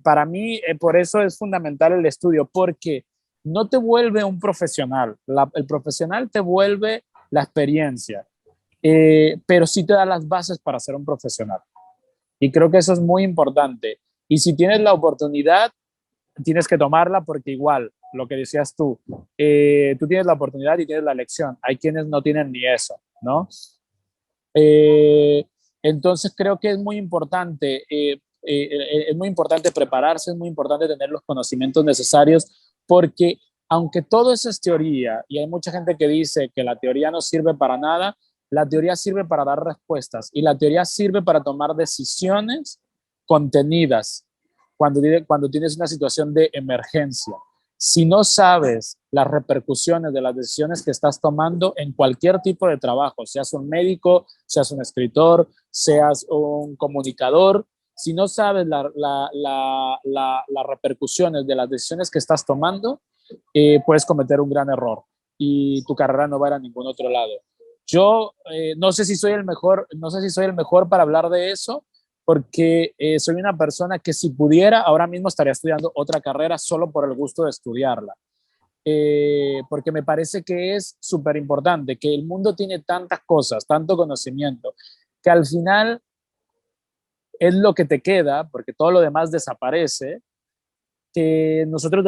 Para mí, por eso es fundamental el estudio, porque no te vuelve un profesional. El profesional te vuelve la experiencia, pero sí te da las bases para ser un profesional. Y creo que eso es muy importante. Y si tienes la oportunidad, tienes que tomarla, porque igual, lo que decías tú tienes la oportunidad y tienes la elección. Hay quienes no tienen ni eso, ¿no? Entonces creo que es muy importante prepararse, es muy importante tener los conocimientos necesarios, porque aunque todo eso es teoría y hay mucha gente que dice que la teoría no sirve para nada, La teoría sirve para dar respuestas y la teoría sirve para tomar decisiones contenidas cuando tienes una situación de emergencia. Si no sabes las repercusiones de las decisiones que estás tomando en cualquier tipo de trabajo, seas un médico, seas un escritor, seas un comunicador, si no sabes las repercusiones de las decisiones que estás tomando, puedes cometer un gran error y tu carrera no va a ir a ningún otro lado. Yo no sé si soy el mejor, no sé si soy el mejor para hablar de eso, porque soy una persona que si pudiera, ahora mismo estaría estudiando otra carrera solo por el gusto de estudiarla. Porque me parece que es súper importante, que el mundo tiene tantas cosas, tanto conocimiento, que al final es lo que te queda, porque todo lo demás desaparece, que nosotros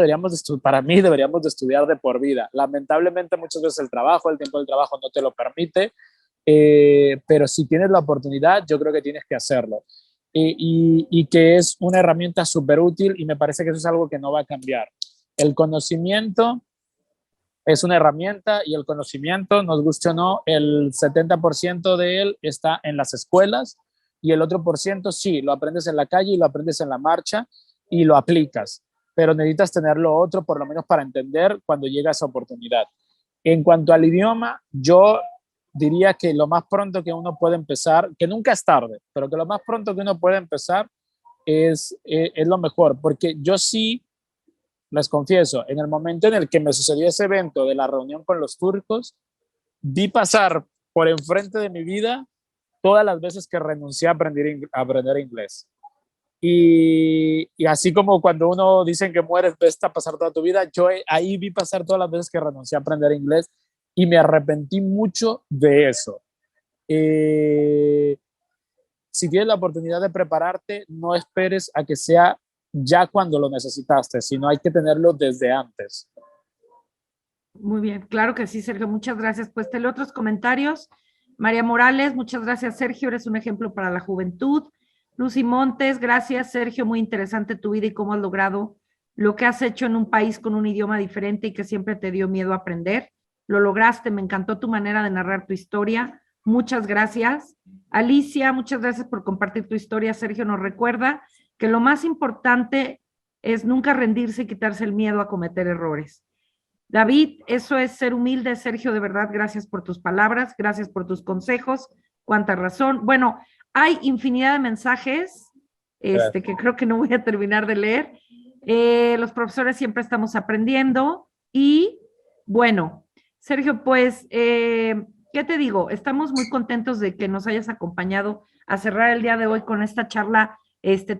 para mí deberíamos de estudiar de por vida. Lamentablemente muchas veces el tiempo del trabajo no te lo permite, pero si tienes la oportunidad, yo creo que tienes que hacerlo. Y que es una herramienta súper útil y me parece que eso es algo que no va a cambiar. El conocimiento es una herramienta y el conocimiento, nos guste o no, el 70% de él está en las escuelas y el otro por ciento sí, lo aprendes en la calle y lo aprendes en la marcha y lo aplicas, pero necesitas tener lo otro por lo menos para entender cuando llega esa oportunidad. En cuanto al idioma, yo diría que lo más pronto que uno puede empezar, que nunca es tarde, pero que lo más pronto que uno puede empezar es lo mejor, porque yo sí, les confieso, en el momento en el que me sucedió ese evento de la reunión con los turcos, vi pasar por enfrente de mi vida todas las veces que renuncié a aprender inglés. Y así como cuando uno dicen que mueres, ves a pasar toda tu vida, yo ahí vi pasar todas las veces que renuncié a aprender inglés y me arrepentí mucho de eso. Si tienes la oportunidad de prepararte, no esperes a que sea ya cuando lo necesitaste, sino hay que tenerlo desde antes. Muy bien, claro que sí, Sergio, muchas gracias. Pues te leo otros comentarios. María Morales, muchas gracias, Sergio, eres un ejemplo para la juventud. Lucy Montes, gracias, Sergio, muy interesante tu vida y cómo has logrado lo que has hecho en un país con un idioma diferente y que siempre te dio miedo aprender. Lo lograste, me encantó tu manera de narrar tu historia. Muchas gracias. Alicia, muchas gracias por compartir tu historia. Sergio nos recuerda que lo más importante es nunca rendirse y quitarse el miedo a cometer errores. David, eso es ser humilde, Sergio, de verdad, gracias por tus palabras, gracias por tus consejos, cuánta razón. Bueno, hay infinidad de mensajes que creo que no voy a terminar de leer. Los profesores siempre estamos aprendiendo y bueno, Sergio, pues, ¿qué te digo? Estamos muy contentos de que nos hayas acompañado a cerrar el día de hoy con esta charla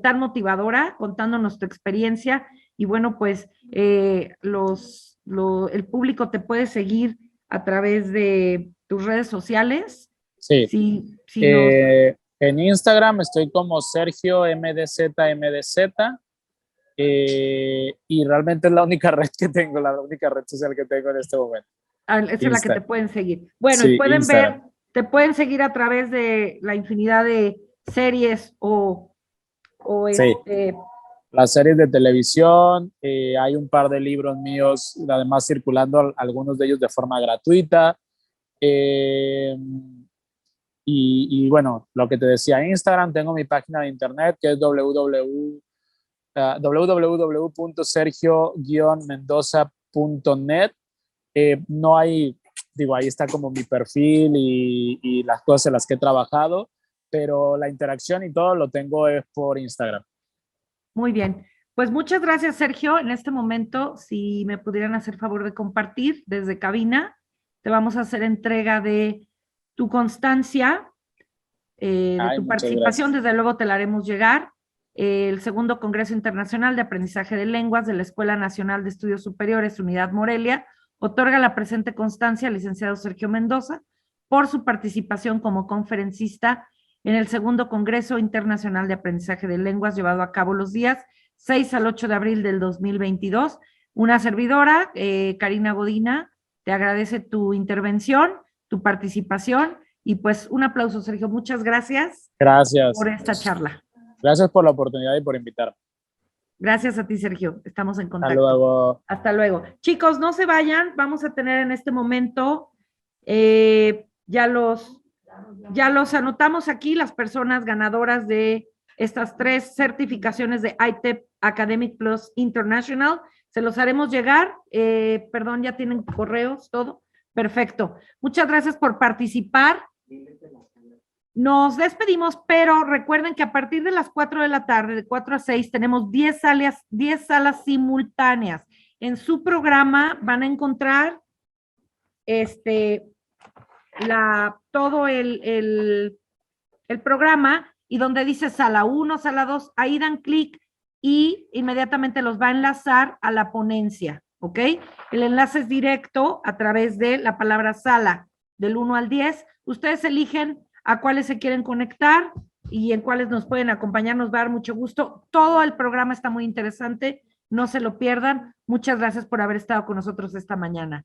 tan motivadora, contándonos tu experiencia y bueno, pues el público te puede seguir a través de tus redes sociales. Sí. Si en Instagram estoy como Sergio MDZ. Y realmente es la única red que tengo, la única red social que tengo en este momento. Esa es la que te pueden seguir. Bueno, sí, y pueden Instagram. ver, te pueden seguir a través de la infinidad de series o sí. Las series de televisión, hay un par de libros míos, además circulando algunos de ellos de forma gratuita. Y bueno, lo que te decía, Instagram, tengo mi página de internet que es www.sergio-mendoza.net. No hay, ahí está como mi perfil y las cosas en las que he trabajado, pero la interacción y todo lo tengo es por Instagram. Muy bien, pues muchas gracias, Sergio. En este momento, si me pudieran hacer favor de compartir desde cabina, te vamos a hacer entrega de tu constancia, de tu participación, gracias. Desde luego te la haremos llegar. El segundo Congreso Internacional de Aprendizaje de Lenguas de la Escuela Nacional de Estudios Superiores, Unidad Morelia, otorga la presente constancia al licenciado Sergio Mendoza por su participación como conferencista en el segundo Congreso Internacional de Aprendizaje de Lenguas llevado a cabo los días 6 al 8 de abril del 2022. Una servidora, Karina Godina, te agradece tu intervención, tu participación y pues un aplauso, Sergio. Muchas gracias. Gracias. Por esta charla. Gracias por la oportunidad y por invitarme. Gracias a ti, Sergio. Estamos en contacto. Hasta luego. Hasta luego. Chicos, no se vayan. Vamos a tener en este momento ya los Ya los anotamos aquí, las personas ganadoras de estas 3 certificaciones de ITEP Academic Plus International. Se los haremos llegar. Perdón, ya tienen correos, todo. Perfecto. Muchas gracias por participar. Nos despedimos, pero recuerden que a partir de las 4 de la tarde, de 4 a 6, tenemos 10 salas simultáneas. En su programa van a encontrar todo el programa, y donde dice sala 1, sala 2, ahí dan clic y inmediatamente los va a enlazar a la ponencia, ¿ok? El enlace es directo a través de la palabra sala, del 1 al 10. Ustedes eligen a cuáles se quieren conectar y en cuáles nos pueden acompañar, nos va a dar mucho gusto. Todo el programa está muy interesante, no se lo pierdan. Muchas gracias por haber estado con nosotros esta mañana.